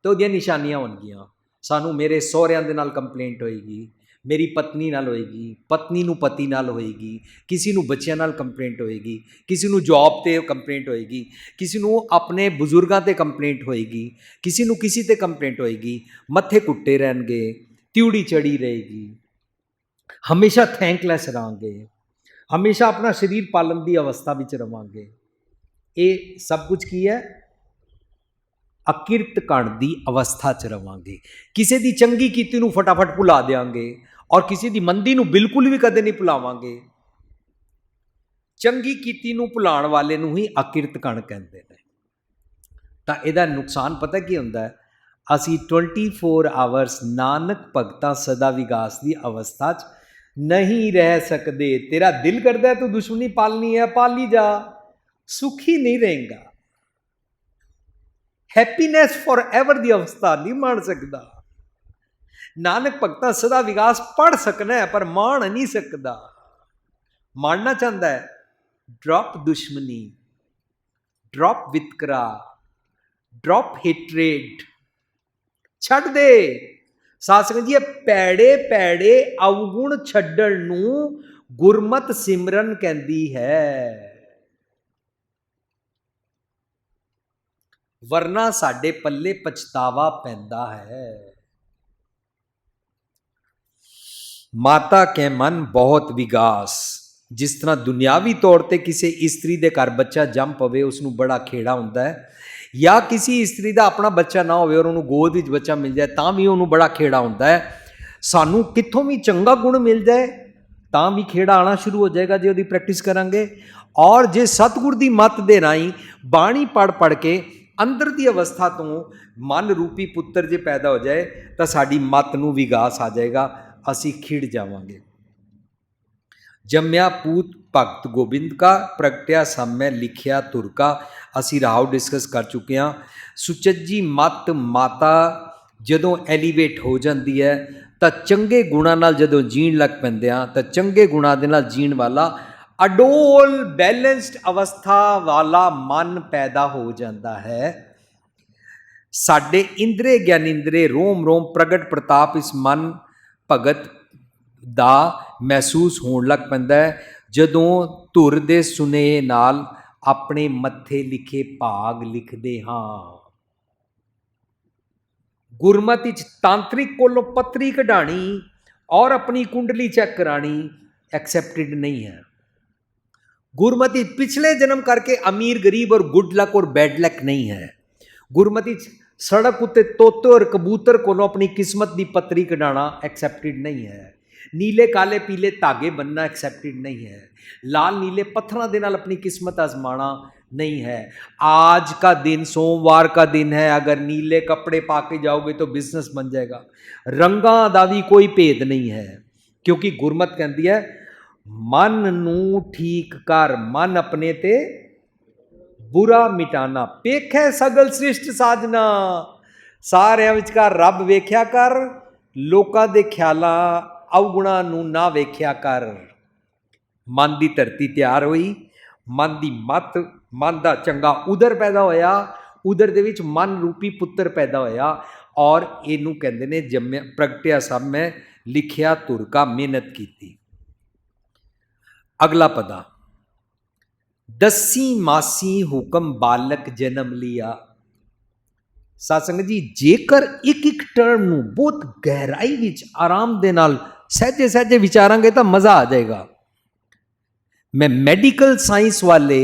तो उहदियां निशानियां होणगियां। सानू मेरे सहुरियां दे नाल कंप्लेंट होएगी, मेरी पत्नी नाल होएगी, पत्नी नू पति नाल होएगी, किसी नू बच्चियां नाल कंप्लेंट होएगी, किसी नू जॉब ते कंप्लेंट होएगी, किसी नू अपने बुजुर्गां ते कंप्लेंट होएगी, किसी नू किसी ते कंप्लेंट होएगी। मत्थे कुट्टे रहणगे, त्यूड़ी चढ़ी रहेगी, हमेशा थैंकलैस रहांगे, हमेशा अपना शरीर पालन की अवस्था में रवांगे। ये सब कुछ की है अकिरत कण की अवस्था च रवांगे। किसी की चंगी कीती नूं फटाफट भुला देंगे और किसी की मंदी नूं बिल्कुल भी कदे नहीं भुलावांगे। चंगी कीती नूं भुलाण वाले नूं ही अकिरत कण कहंदे ने। तां इहदा नुकसान पता की हुंदा है, असी 24 आवर्स नानक भगतां सदा विगास की अवस्था च नहीं रह सकते। तेरा दिल करता है तू दुश्मनी पालनी है, पाली जा, सुखी नहीं रहेगा। हैप्पीनेस फॉर एवर दी अवस्था नहीं मान सकता। नानक भगतां सदा विकास पढ़ सकना है पर मान नहीं सकता। मानना चाहता है ड्रॉप दुश्मनी, ड्रॉप वितकरा, ड्रॉप हेट्रेड, छड़ दे। साध संगत जी पैड़े पैड़े अवगुण छड्डण नूं गुरमत सिमरन कहंदी है, वरना साडे पल्ले पछतावा पैंदा है। माता के मन बहुत विगास। जिस तरह दुनियावी तौर पर किसी इस्त्री के घर बच्चा जम पवे उसनूं बड़ा खेड़ा हुंदा है, या किसी इस्त्री का अपना बच्चा ना होवे और उन्होंने गोद विच बच्चा मिल जाए तां भी उन्होंने बड़ा खेड़ा होंदा है। सानू कित्थों भी चंगा गुण मिल जाए तां भी खेड़ा आना शुरू हो जाएगा जे उहदी प्रैक्टिस करांगे। और जे सतगुर दी मत दे राही बाणी पढ़ पढ़ के अंदर दी अवस्था तो मन रूपी पुत्र जे पैदा हो जाए तो साडी मत नूं विगास आ जाएगा, असी खिड़ जावांगे। जम्या पूत भगत गोबिंद का, प्रगटिया सामने लिखिया तुर का, असी राव डिस्कस कर चुके हैं। सुचज्जी मत माता जदों एलीवेट हो जाती है तो चंगे गुणां नाल जदों जीण लग पैंदे आ तो चंगे गुणां दे नाल जीण वाला अडोल बैलेंस्ड अवस्था वाला मन पैदा हो जाता है। साडे इंद्रे ज्ञानिंद्रे रोम रोम प्रगट प्रताप इस मन भगत दा महसूस होण लग पैंदा है जदों धुर दे सुनेहे नाल अपने मत्थे लिखे भाग लिखदे हां। गुरमति तांत्रिक कोलों पत्री कढ़ानी और अपनी कुंडली चेक करानी एक्सेप्टेड नहीं है। गुरमति पिछले जन्म करके अमीर गरीब और गुड लक और बैड लक नहीं है। गुरमति सड़क उत्ते तोते और कबूतर कोलों अपनी किस्मत की पत्री कढ़ाना एक्सेप्टेड नहीं है। नीले काले पीले धागे बनना एक्सेप्टेड नहीं है। लाल नीले पत्थरों के नाल अपनी किस्मत आजमाना नहीं है। आज का दिन सोमवार का दिन है, अगर नीले कपड़े पा के जाओगे तो बिजनेस बन जाएगा। रंगां दा भी कोई भेद नहीं है, क्योंकि गुरमत कहती है मन नू ठीक कर, मन अपने ते बुरा मिटाना। पेखै सगल सृष्ट साजना, सारिਆਂ विचकार रब वेख्या कर, लोकां दे ख्यालां अवगुणां नू ना वेख्या कर। मन की धरती तैयार हुई, मन की मत, मन का चंगा उदर पैदा होया, उदर दे विच मन रूपी पुत्र पैदा होया और इनू कहते ने जम्या प्रगटिया सब मैं लिखिया तुर का, मेहनत की। अगला पदा, दसी मासी हुक्म बालक जन्म लिया। साध संगत जी, जेकर एक एक टर्म ਨੂੰ ਬਹੁਤ ਗਹਿਰਾਈ ਵਿੱਚ ਆਰਾਮ ਦੇ ਨਾਲ ਸਹਿਜੇ ਸਹਿਜੇ ਵਿਚਾਰਾਂਗੇ ਤਾਂ ਮਜ਼ਾ ਆ ਜਾਏਗਾ। मैं मेडिकल साइंस वाले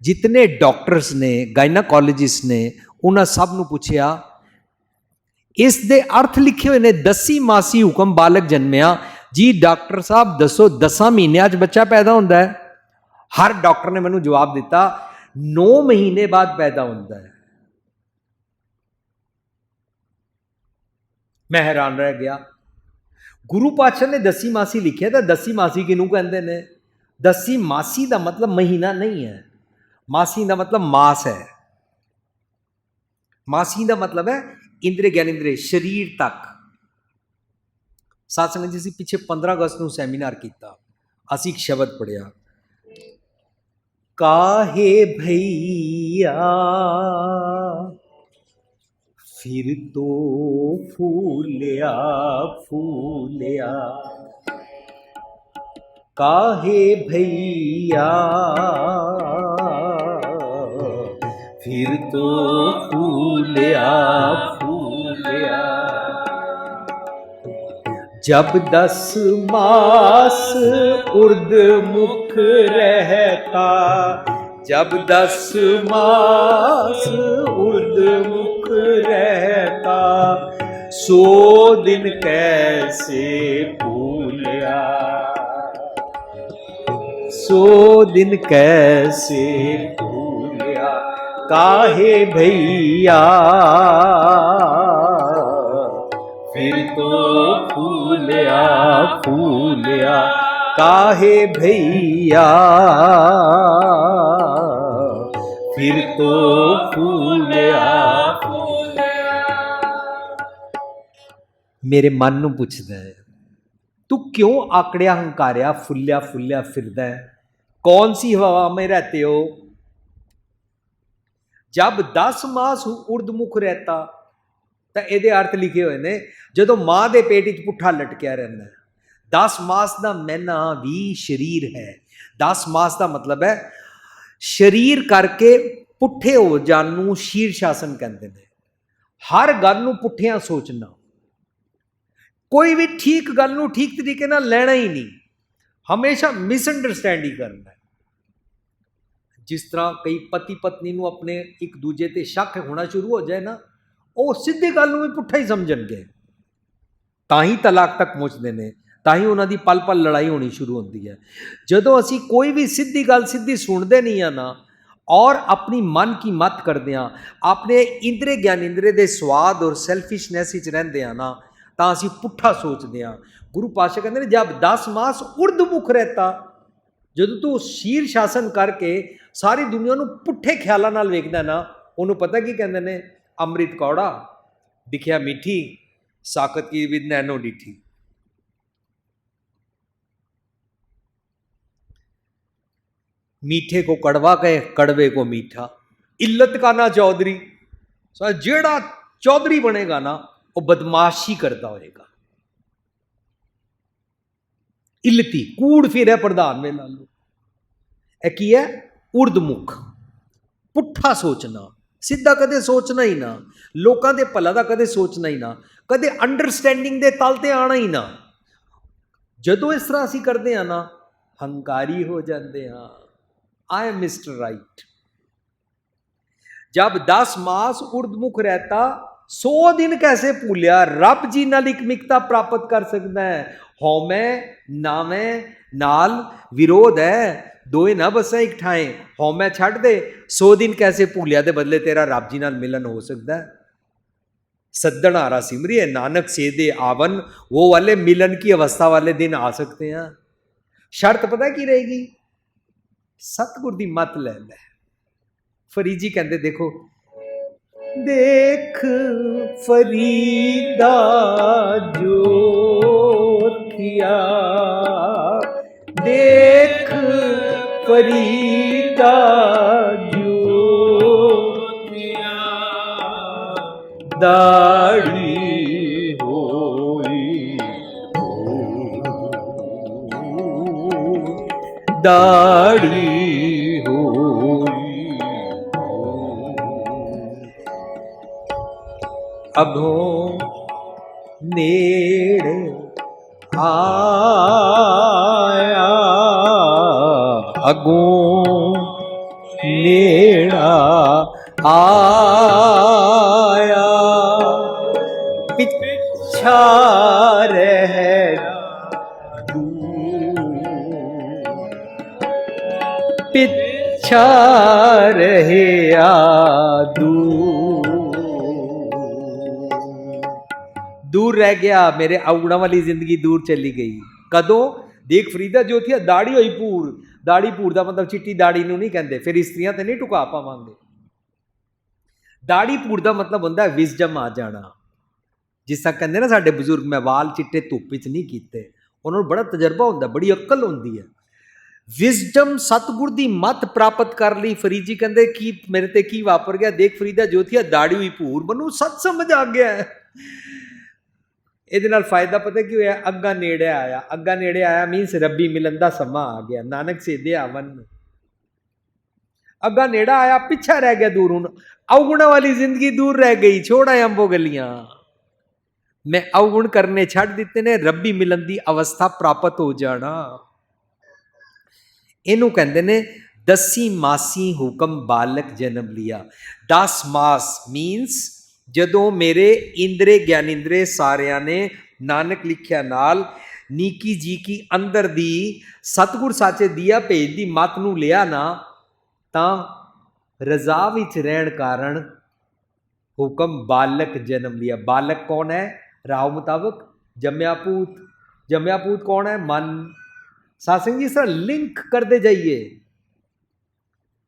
जितने डॉक्टर्स ने, गायनाकोलॉजिस्ट ने, उन्होंने सब ਨੂੰ ਪੁੱਛਿਆ, ਇਸ ਦੇ ਅਰਥ ਲਿਖੇ ਹੋਏ ਨੇ, ਦਸੀ ਮਾਸੀ ਹੁਕਮ ਬਾਲਕ ਜਨਮਿਆ। ਜੀ ਡਾਕਟਰ ਸਾਹਿਬ ਦੱਸੋ, 10 ਮਹੀਨਿਆਂ 'ਚ ਬੱਚਾ ਪੈਦਾ ਹੁੰਦਾ ਹੈ? ਹਰ ਡਾਕਟਰ ਨੇ ਮੈਨੂੰ ਜਵਾਬ ਦਿੱਤਾ 9 ਮਹੀਨੇ ਬਾਅਦ ਪੈਦਾ ਹੁੰਦਾ ਹੈ। मैं हैरान रह गया। गुरु पातशाह ने दसी मासी लिखिया, तो दसी मासी किनू कहते हैं? दसी मासी का मतलब महीना नहीं है, मासी का मतलब मास है। मासी का मतलब है इंद्रिय ज्ञानेंद्रिय शरीर तक। साध संगत जी, पिछे 15 अगस्त को सैमीनार किया, असी एक शब्द पढ़िया, काहे भैया फिर तो फूलिया फूलिया, काहे भैया फिर तो फूलिया फूलिया। जब 10 मास उर्द मुख रहता, जब 10 मास उर्द मुख रहता, 100 दिन कैसे फूलिया, 100 दिन कैसे फूलिया। काहे भैया फिर तो फूलिया फूलिया, काहे भैया फिर तो फूलिया फूलिया। मेरे मन नूं पुछदा है, तू क्यों आकड़िया हंकारिया फुलिया फुलिया फिरदा है? कौन सी हवा में रहते हो? जब 10 मास उर्दमुख रहता, तो ये अर्थ लिखे हुए ने, जदों मां दे पेट विच पुट्ठा लटकिया रहंदा है। 10 मास का महीना भी शरीर है। 10 मास का मतलब है शरीर करके पुट्ठे हो जाण नूं शीर्षासन कहते हैं। हर गल नूं पुट्ठियां सोचना, कोई भी ठीक गल नूं ठीक तरीके नाल लेना ही नहीं, हमेशा मिसअंडरस्टैंड ही करना है। जिस तरह कई पति पत्नी नूं अपने एक दूजे ते शक होना शुरू हो जाए ना, वो सीधी गल नूं भी पुट्ठा ही समझणगे, तां ही तलाक तक पहुंचते हैं, तां ही उन्हां दी पल पल लड़ाई होनी शुरू होती है। जदों असी कोई भी सीधी गल सीधी सुनते नहीं हैं ना, और अपनी मन की मत करते हैं, अपने इंद्रिय ज्ञानेंद्रिय के स्वाद और सैल्फिशनैस रहते हैं ना, तो असी पुट्ठा सोचते हैं। गुरु पातशाह कहते हैं, जब 10 मास उर्दमुख रहता, जदों तू शीर शासन करके सारी दुनिया नूं पुट्ठे ख्यालों नाल वेखदा ना, उन्होंने पता की कहते हैं, अमृत कौड़ा दिखिया मीठी, साकत की विद नैनो डिठी। मीठे को कड़वा कहे, कड़वे को मीठा। इल्लत का ना चौधरी, जेड़ा चौधरी बनेगा ना, वो बदमाशी करता होएगा। इल्लती कूड़ फिर है प्रधान में ला लो। की है उर्दमुख, पुट्ठा सोचना, सीधा कदे सोचना ही ना, लोगों के भला का कदे सोचना ही ना, कदे अंडरस्टैंडिंग के तल ते आना ही ना। जदों इस तरह असी करते हैं ना, हंकारी हो जाते हैं। I am mister right. जब 10 मास उर्दमुख रहता, 100 दिन कैसे भूलिया। रब जी नाल इकमिकता प्राप्त कर सकता है। हौमै नामै नाल विरोध है, दोए ना बसा एक ठाए। हौमै छड़ दे, 100 दिन कैसे भूलिया दे बदले तेरा रब जी नाल मिलन हो सकता है। सद्दन हारा सिमरिए नानक से दे आवन, वो वाले मिलन की अवस्था वाले दिन आ सकते हैं। शर्त पता की रहेगी? सतगुर दी मत ले ले। फरीद जी कहते देखो, देख फरीदा जोतिया, देख फरीदा जोतिया, दाढ़ी होई दाढ़ी होई। अगों नेड़े आया, अगों नेड़ा आया, पिछा रह पिछा रहे दूर रह गया, मेरे अवगुणा वाली जिंदगी दूर चली गई। कदों? देख फरीदा जोथिया दाड़ी होई पूर। दाड़ी पूर का मतलब चिट्टी दाड़ी नूं नहीं कहते, फिर इस्त्रियां ते नहीं टुका पावांगे। दाड़ी पूर का मतलब होंदा है विजडम आ जाना। जिस तरह कहते ना साडे बजुर्ग, मैं वाल चिट्टे धुप च नहीं कीते, उन्होंने बड़ा तजर्बा होंदा, बड़ी अक्ल होंदी है। विजडम सतगुर की मत प्राप्त कर ली। फरीद जी कहते की मेरे ते की वापर गया, देख फरीदा जोथिया दाड़ी हुई भूर, मैनू सच समझ आ गया है। ਇਹਦੇ ਨਾਲ ਫਾਇਦਾ ਪਤਾ ਕੀ ਹੋਇਆ? ਅੱਗਾ ਨੇੜੇ ਆਇਆ। ਅੱਗਾ ਨੇੜੇ ਆਇਆ ਮੀਨਸ ਰੱਬੀ ਮਿਲਣ ਦਾ ਸਮਾਂ ਆ ਗਿਆ। ਨਾਨਕ ਸੇਧੇ ਆਵਨ। ਅੱਗਾ ਨੇੜਾ ਆਇਆ, ਪਿੱਛਾ ਰਹਿ ਗਿਆ ਦੂਰ। ਹੁਣ ਅਵਗੁਣਾ ਵਾਲੀ ਜ਼ਿੰਦਗੀ ਦੂਰ ਰਹਿ ਗਈ। ਛੋੜਾ ਅੰਬੋ ਗਲੀਆਂ, ਮੈਂ ਅਵਗੁਣ ਕਰਨੇ ਛੱਡ ਦਿੱਤੇ ਨੇ, ਰੱਬੀ ਮਿਲਣ ਦੀ ਅਵਸਥਾ ਪ੍ਰਾਪਤ ਹੋ ਜਾਣਾ। ਇਹਨੂੰ ਕਹਿੰਦੇ ਨੇ ਦਸੀ ਮਾਸੀ ਹੁਕਮ ਬਾਲਕ ਜਨਮ ਲਿਆ। 10 ਮਾਸ ਮੀਨਸ ਜਦੋਂ ਮੇਰੇ ਇੰਦਰੇ ਗਿਆਨਿੰਦਰੇ ਸਾਰਿਆਂ ਨੇ ਨਾਨਕ ਲਿਖਿਆ ਨਾਲ ਨੀਕੀ ਜੀ ਕੀ ਅੰਦਰ ਦੀ ਸਤਿਗੁਰ ਸਾਚੇ ਦੀਆ ਭੇਜ ਦੀ ਮਤ ਨੂੰ ਲਿਆ ਨਾ, ਤਾਂ ਰਜ਼ਾ ਵਿੱਚ ਰਹਿਣ ਕਾਰਨ ਹੁਕਮ ਬਾਲਕ ਜਨਮ ਲਿਆ। ਬਾਲਕ ਕੌਣ ਹੈ? ਰਾਓ ਮੁਤਾਬਕ ਜੰਮਿਆ ਪੂਤ। ਜੰਮਿਆ ਪੂਤ ਕੌਣ ਹੈ? ਮਨ। ਸਾਧ ਜੀ ਸਰ ਲਿੰਕ ਕਰਦੇ ਜਾਈਏ।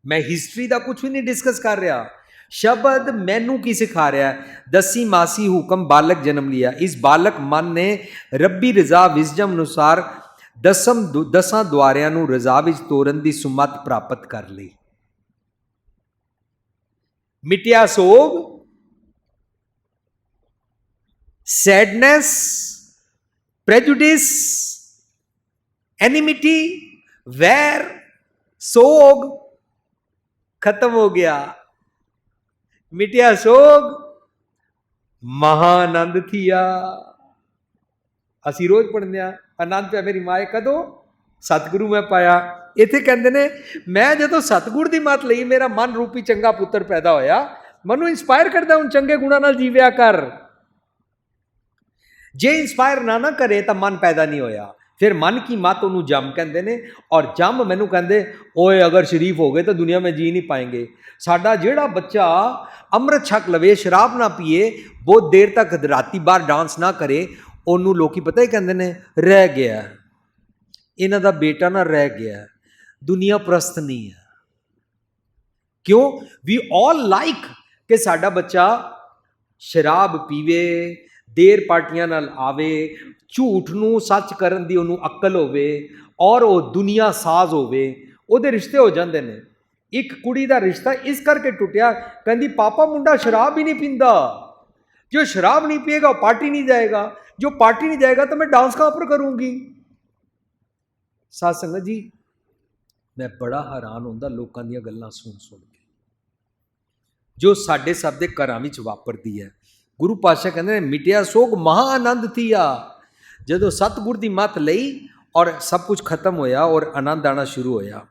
ਮੈਂ ਹਿਸਟਰੀ ਦਾ ਕੁਝ ਵੀ ਨਹੀਂ ਡਿਸਕਸ ਕਰ ਰਿਹਾ। शब्द मैनू की सिखा रहा है? दसी मासी हुक्म बालक जन्म लिया। इस बालक मन ने रब्बी रजा विजडम अनुसार दसां द्वारियां नूं रजा विच तोरन दी सुमत प्राप्त कर ली। मिटिया सोग, सैडनेस, प्रेजुडिस, एनिमिटी, वैर, सोग खत्म हो गया। मिटिया सोग, महानंद थिया। असी रोज पढ़ने आनंद पे मेरी माए कदों? सतगुरु मैं पाया। इत्थे कहते ने मैं जदों सतगुर की मत लई, मेरा मन रूपी चंगा पुत्र पैदा होया। मनु इंस्पायर करता हूँ चंगे गुणा नाल जीविया कर। जे इंस्पायर ना करे तो मन पैदा नहीं होया। फिर मन की मत उन्होंने जम कहते हैं। और जम मैनू कहते ओए अगर शरीफ हो गए तो दुनिया में जी नहीं पाएंगे। साडा जिहड़ा बच्चा अमृत छक लवे, शराब ना पिए, बहुत देर तक राती बाहर डांस ना करे, उन्होंने लोग पता ही कहते हैं रह गया, इन्हां दा बेटा ना रह गया, दुनिया प्रस्त नहीं है। क्यों? वी ऑल लाइक कि साडा बच्चा शराब पीवे, देर पार्टियां नाल आवे, झूठ नूं सच करन दी उन्होंने अक्ल होवे, और वो दुनिया साज होवे, उहदे रिश्ते हो जाते हैं। एक कुड़ी का रिश्ता इस करके टुटिया, कहती पापा मुंडा शराब ही नहीं पींदा, जो शराब नहीं पिएगा वो पार्टी नहीं जाएगा, जो पार्टी नहीं जाएगा तो मैं डांस कहाँ पर करूँगी। साध संगत जी, मैं बड़ा हैरान होंदा लोगों दी गल्लां सुन सुन के, जो साडे सब दे घरां विच वापरदी है। गुरु पातशाह कहते हैं मिटिया सोग महा आनंद थिया। जदों सतगुर की मत लई और सब कुछ खत्म होया और आनंद आना शुरू होया।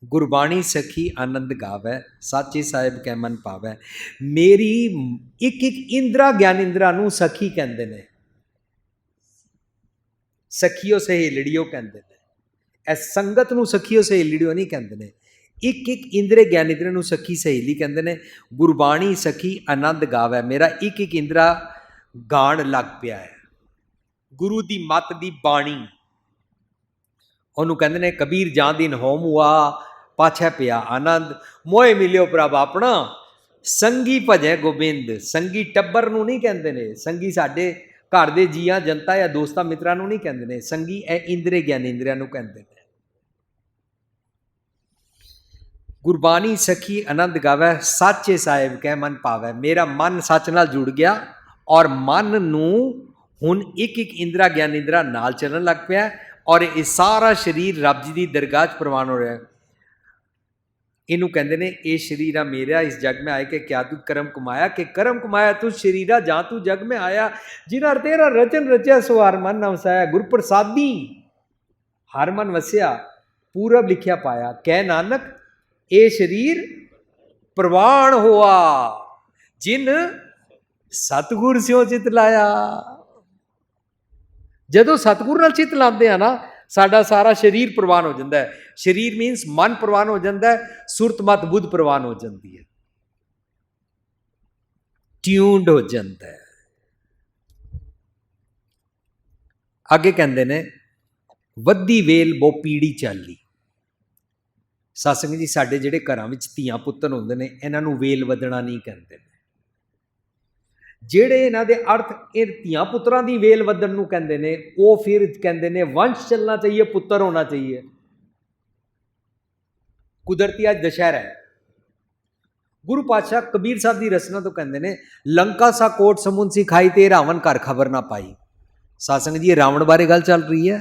गुरबाणी सखी आनंद गावै, साचे साहिब कै मन पावै। मेरी एक एक इंद्रा ज्ञान इंद्रा नूं सखी कहंदे ने, सखीओ सहेलड़ियों कहंदे ने। इस संगत नूं सखीओ सहेलड़ियों नहीं कहंदे ने। एक एक इंद्रे ज्ञान इंद्रे नूं सखी सहेली कहंदे ने। गुरबाणी सखी आनंद गावै, मेरा एक एक इंद्रा गाण लग पिया है। गुरु दी मत दी बाणी उन्होंने कहते ने कबीर जां दिन होम हुआ पाछे पिया आनंद, मोए मिलियो प्रभ अपना, संगी भजे गोबिंद। संगी टब्बर नूं नहीं कहते ने, संगी साडे घर दे जियां जनता या दोस्तां मित्रां नूं नहीं कहते ने, संगी ए इंद्रे ज्ञान इंद्रियां नूं कहते हैं। गुरबाणी सखी आनंद गावै, साचे साहिब कै मन पावै। मेरा मन सच नाल जुड़ गया और मन नूं हुण एक एक इंद्रा ज्ञान इंद्रा नाल चलन लग पिया और ये सारा शरीर रब जी की दरगाह च प्रवान हो रहा है। इनू कहते ने ये शरीरा मेरा इस जग में आए के क्या तू करम कमाया, कि करम कमाया तू शरीरा जा तू जग में आया, जिन्हें तेरा रचन रचा सो हर मन न वसाया, गुरु प्रसादी हर मन वसया, पूरब लिखिया पाया, कह नानक ये शरीर प्रवान हुआ, जिन सतगुर स्यों चित लाया। जदों सतगुर नाल चित लाते हैं ना, साडा सारा शरीर प्रवान हो जाता है। शरीर मीनस मन प्रवान हो जाता है, सुरत मत बुद्ध प्रवान हो जाती है, ट्यून्ड हो जाता है। आगे कहते ने वधी वेल बो पीड़ी चाली। सत्संग जी साडे जिहड़े घरां विच धीआं पुत्तर हुंदे ने, इन्हां नूं वेल वधना नहीं कहते। ਜਿਹੜੇ ਇਹਨਾਂ ਦੇ ਅਰਥ ਇਹ ਧੀਆਂ ਪੁੱਤਰਾਂ ਦੀ ਵੇਲ ਵਧਣ ਨੂੰ ਕਹਿੰਦੇ ਨੇ, ਉਹ ਫਿਰ ਕਹਿੰਦੇ ਨੇ ਵੰਸ਼ ਚੱਲਣਾ ਚਾਹੀਏ, ਪੁੱਤਰ ਹੋਣਾ ਚਾਹੀਏ। ਕੁਦਰਤੀ ਅੱਜ ਦੁਸ਼ਹਿਰਾ ਹੈ। ਗੁਰੂ ਪਾਤਸ਼ਾਹ ਕਬੀਰ ਸਾਹਿਬ ਦੀ ਰਚਨਾ ਤੋਂ ਕਹਿੰਦੇ ਨੇ, ਲੰਕਾ ਸਾ ਕੋਟ ਸਮੁੰਦ ਸਿਖਾਈ ਤੇ ਰਾਵਣ ਘਰ ਖਬਰ ਨਾ ਪਾਈ। सत्संग जी ये रावण बारे गल चल रही है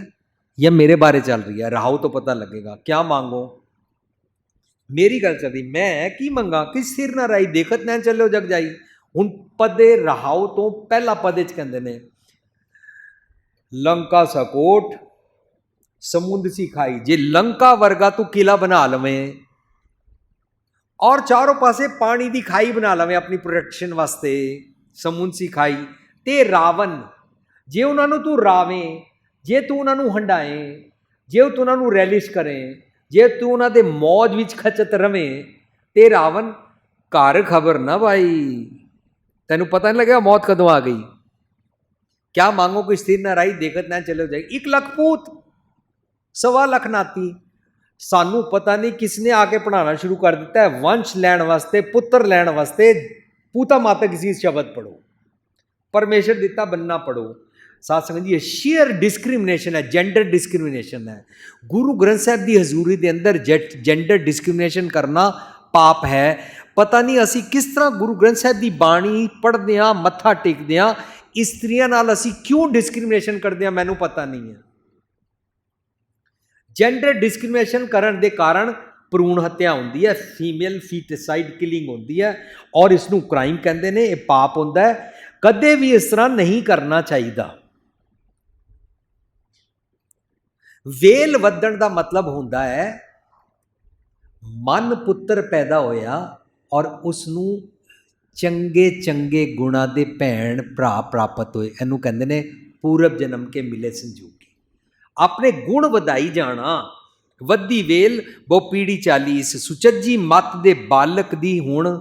या मेरे बारे चल रही है? राहो तो पता लगेगा। क्या मांगो, मेरी गल चल रही, मैं की मंगा, किस सिर ना राई, देखत न चलो जग जाई। हुण पदे रहाओ तो पहला पद च कहंदे ने लंका सकोट समुंद सी खाई। जे लंका वर्गा तू किला बना लवें और चारों पासे पानी की खाई बना लवें अपनी प्रोटेक्शन वास्ते, समुंद सी खाई, ते रावण जे उन्होंने तू रावें, जे तू उन्होंने हंडाए, जे तू उन्होंने रैलिश करें, जे तू उन्होंने मौज विच खचत रवें, ते रावण घर खबर ना भाई, तेनू पता नहीं लगेगा मौत कदों आ गई। क्या मांगो कोई स्थिर ना राई, देखत ना चलो जाए। 1 लाख पूत, 1.25 लाख नाती, सानू पता नहीं किसने आके पढ़ाना शुरू कर दिता है वंश लैण वास्ते, पुत्र लैण वास्ते पूता माता किसी शब्द पढ़ो, परमेश्वर दिता बनना पढ़ो। सत्संग जी शेयर डिस्क्रिमिनेशन है, जेंडर डिस्क्रिमिनेशन है। गुरु ग्रंथ साहब की हजूरी के अंदर जेंडर डिस्क्रिमिनेशन करना पाप है। पता नहीं असी किस तरह गुरु ग्रंथ साहब की बाणी पढ़ते हैं, मत्था टेकते हैं, इस्त्रियां नाल असी क्यों डिस्क्रिमिनेशन करते हैं, मैनू पता नहीं है। जेंडर डिस्क्रिमिनेशन करने के कारण भ्रूण हत्या होती है, फीमेल फीटिसाइड किलिंग होती है, और इसनू क्राइम कहते हैं, यह पाप होता है। कदे भी इस तरह नहीं करना चाहिए। वेल वधण का मतलब होता है मन पुत्र पैदा होया और उसनू चंगे चंगे गुणा दे भैन भरा प्राप्त होए, इनू कहते हैं पूर्व जन्म के मिले संजोगी। अपने गुण वधाई जाना, वधी वेल बहु पीढ़ी चाली, इस सुचज्जी मत दे बालक दी हुण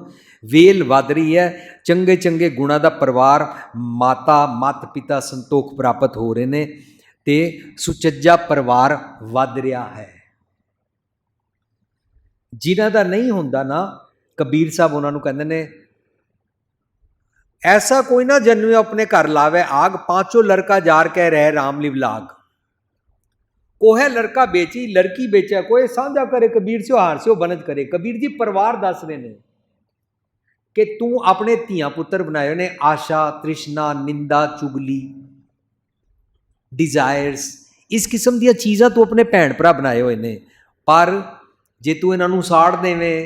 वेल वध रही है। चंगे चंगे गुणा का परिवार, माता मात पिता संतोख प्राप्त हो रहे हैं, ते सुचज्जा परिवार वध रहा है। जिन्हां दा नहीं होंदा ना, कबीर साहब उन्होंने कहते हैं ऐसा कोई ना जन्मे अपने घर लावे आग, 5 लड़का जार कह रहे राम लिव लाग। कोहे लड़का बेची लड़की बेचा, कोई साझा करे कबीर से हार से बनज करे। कबीर जी परिवार दस रहे हैं कि तू अपने धियां पुत्र बनाए ने आशा तृष्णा निंदा चुगली डिजायर्स, इस किस्म दी चीज़ां तू अपने भैन भरा बनाए हुए ने, पर जे तू इन्हों साड़ देवें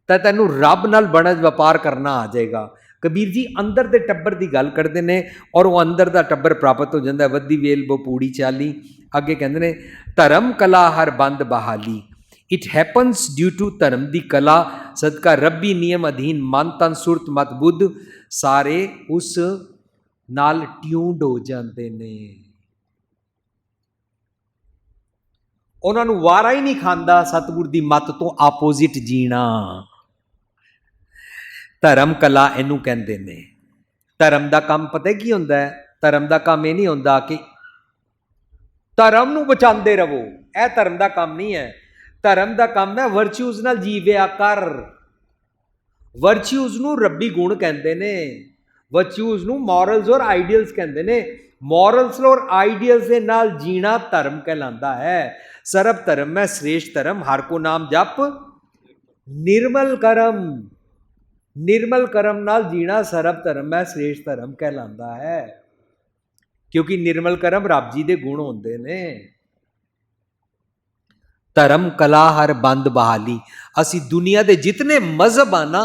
तो तैनू रब नाल बनज व्यापार करना आ जाएगा। कबीर जी अंदर के टब्बर की गल करते हैं और वह अंदर का टब्बर प्राप्त हो जाता है। वधी वेल बो पूड़ी चाली। अगे कहते हैं धर्म कला हर बंद बहाली, इट हैपन्स ड्यू टू धर्म की कला, सदका रब्बी नियम अधीन मन तन सुरत मत बुद्ध, सारे उस नाल ट्यून्ड हो जाते ने। उन्होंने वारा ही नहीं खांदा सतगुर की मत तो आपोजिट जीना। धर्म कला इनू कहते ने। धर्म का काम पता की होंदा है? धर्म का काम यह नहीं होंदा कि धर्म नू बचाते रहो, यह धर्म का काम नहीं है। धर्म का काम है वर्च्यूज नाल जीविया कर। वर्च्यूज नू रब्बी गुण कहते ने, वर्च्यूज नू मॉरल्स और आइडियल्स कहते ने। मॉरल्स और आइडियल्स के नाल जीना धर्म कहलाता है। सर्ब धर्म में श्रेष्ठ धर्म, हर को नाम जप निर्मल करम। निर्मल करम नाल जीना सर्ब धर्म में श्रेष्ठ धर्म कहलाता है। क्योंकि निर्मल करम रब जी के गुण होंदे ने। धर्म कला हर बंद बहाली, असी दुनिया के जितने मजहब आ ना,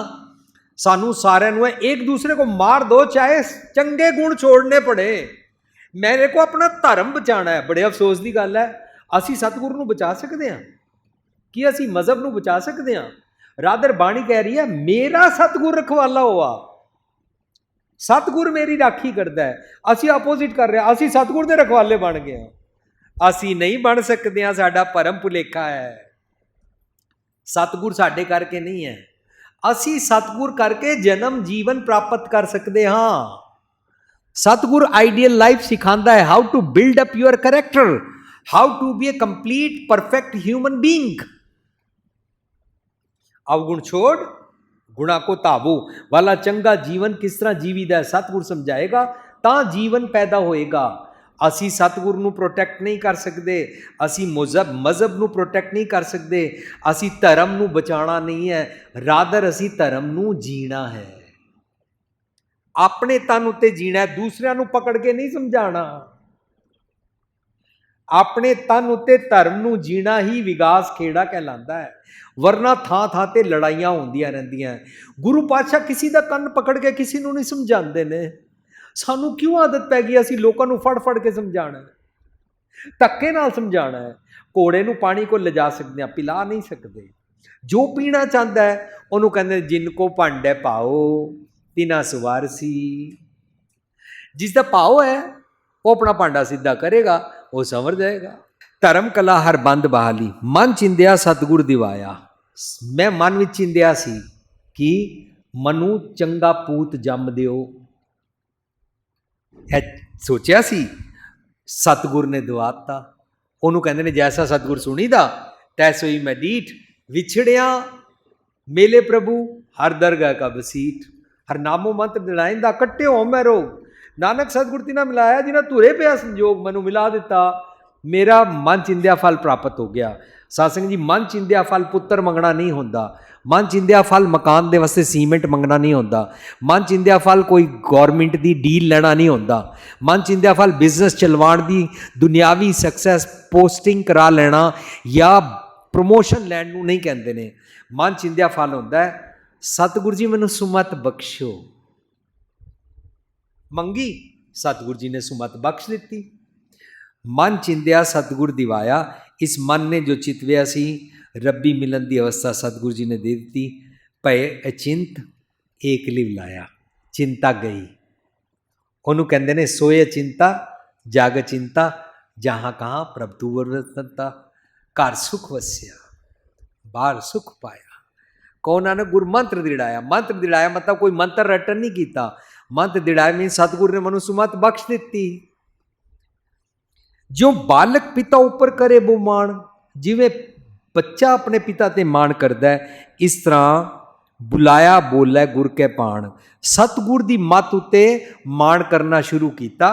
सानू सारे एक दूसरे को मार दो, चाहे चंगे गुण छोड़ने पड़े, मेरे को अपना धर्म बचाना है। बड़े अफसोस की गल है, असी सतगुरु नूं बचा सकते हैं कि असी मजहब नूं बचा सकते हैं? रादर बाणी कह रही है मेरा सतगुर रखवाला हुआ, सतगुर मेरी राखी करता है। असी अपोजिट कर रहे हैं, असी सतगुर के रखवाले बन गए हैं। असी नहीं बन सकते हैं, साडा भरम भुलेखा है। सतगुर साडे करके नहीं है, असी सतगुर करके जन्म जीवन प्राप्त कर सकते हाँ। सतगुर आइडियल लाइफ सिखाता है, how to build up your character, how to be a complete perfect human being. अवगुण छोड़ गुणा को तावो, वाला चंगा जीवन किस तरह जीवीदा है सतगुर समझाएगा, ता जीवन पैदा होएगा। असी सतगुर नूं प्रोटैक्ट नहीं कर सकते, असी मजहब नूं प्रोटैक्ट नहीं कर सकते, असी धर्म नूं बचाना नहीं है, रादर असी धर्म नूं जीना है। अपने तन उत्ते जीना है, दूसरिਆਂ ਨੂੰ पकड़ के नहीं समझाना। अपने तन उत्ते धर्म नूं जीना ही विकास खेड़ा कहलाता है, वरना थां थां ते लड़ाइयां होंदियां रहंदियां। गुरु पातशाह किसी का कन्न पकड़ के किसी नूं नहीं समझाते ने। सानू क्यों आदत पै गई असी लोगों को फड़ फड़ के समझाना है, धक्के नाल समझाना है। घोड़े नूं पानी को लिजा सकते हैं, पिला नहीं सकते। जो पीना चाहता है उन्होंने कहते जिनको भांडे पाओ तिना सुवारसी। जिसका भाव है वो अपना भांडा सीधा करेगा, वो संवर जाएगा। धर्म कला हर बंद बहाली, मन चिंदिया सतगुर दिवाया। मैं मन में चिंदिया सी कि मनु चंगा पूत जम दिओ, सोचिया सी, सतगुर ने दवाता। उन्होंने कहते ने जैसा सतगुर सुनीदा तैसो ही मैं डीठ, विछड़िया मेले प्रभु हर दरगाह का बसीठ। हर नामो मंत्र दिलाइंदा कट्टे हो मैं रोग, नानक सतगुर तिना मिलाया जिन्हें तुरे पिया संजोग, मैनू मिला दिता, मेरा मन चिंदिया फल प्राप्त हो गया। सत्संग जी, मन चिंदिया फल पुत्र मंगना नहीं होंदा, मन चिंदिया फल मकान दे वास्ते सीमेंट मंगना नहीं होंदा, मन चिंदिया फल कोई गौरमेंट दी डील लेना नहीं होंदा, मन चिंदिया फल बिजनेस चलवाण दी दुनियावी सक्सैस पोस्टिंग करा लेना या प्रमोशन लैण नूं नहीं कहंदे ने। मन चिंदिया फल होंदा है सतगुर जी मैनू सुमत बख्शो। मंगी, सतगुर जी ने सुमत बख्श दी। मन चिंदिया सतगुर दिवाया, इस मन ने जो चितविया सी रब्बी मिलन की अवस्था सतगुर जी ने दे दी। भय अचिंत एक लिव लाया, चिंता गई। उन्होंने कहते ने सोए चिंता जाग चिंता, जहाँ कहाँ प्रभ तू वर्तता, घर सुख वस्या बाहर सुख पाया। कौन नानक गुर मंत्र दिड़ाया, मंत्र दिड़ाया मतलब कोई मंत्र रटन नहीं किया, मंत्र दिड़ाया मीन सतगुर ने मनु सुमत बख्श दी। जो बालक पिता ऊपर करे वो मान, जिवें बच्चा अपने पिता ते मान करदा है, इस तरह बुलाया बोलै गुर के पाण। सतगुर दी मत उत्ते मान करना शुरू किया।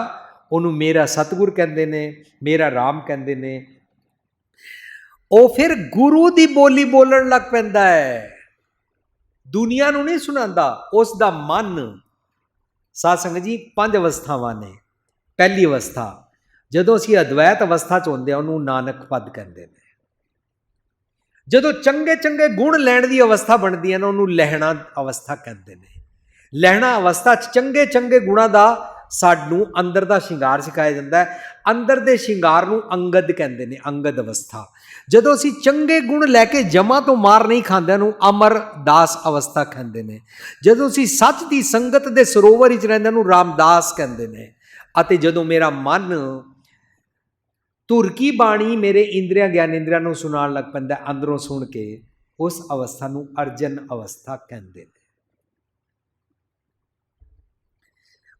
उन्होंने मेरा सतगुर कहते ने, मेरा राम कहते ने। वो फिर गुरु दी बोली बोलन लग पैंदा है, दुनिया नूं नहीं सुनांदा, उसका मन। सत्संग जी 5 अवस्थावां ने। पहली अवस्था जदों असीं अद्वैत अवस्था च होंदे, उन्होंने नानक पद कहते हैं। जदों चंगे चंगे गुण लैण की अवस्था बनती है ना, उन्होंने लहणा अवस्था कहते हैं। लहणा अवस्था चंगे चंगे गुणों का सानू अंदर का शिंगार सिखाया जाता है। अंदर के शिंगार नूं अंगद कहते हैं, अंगद अवस्था। जदों असीं चंगे गुण लैके जमा तो मार नहीं खांदे, उन्होंने अमरदास अवस्था कहते हैं। जदों असीं सच की संगत के सरोवर विच रहिंदे, उन्होंने रामदास कहते हैं। अते जदों मेरा मन धुर की बाणी मेरे इंद्रिया ज्ञानेंद्रिया नूं सुनाण लग पैंदा, अंदरों सुन के, उस अवस्था नूं अर्जन अवस्था कहते हैं।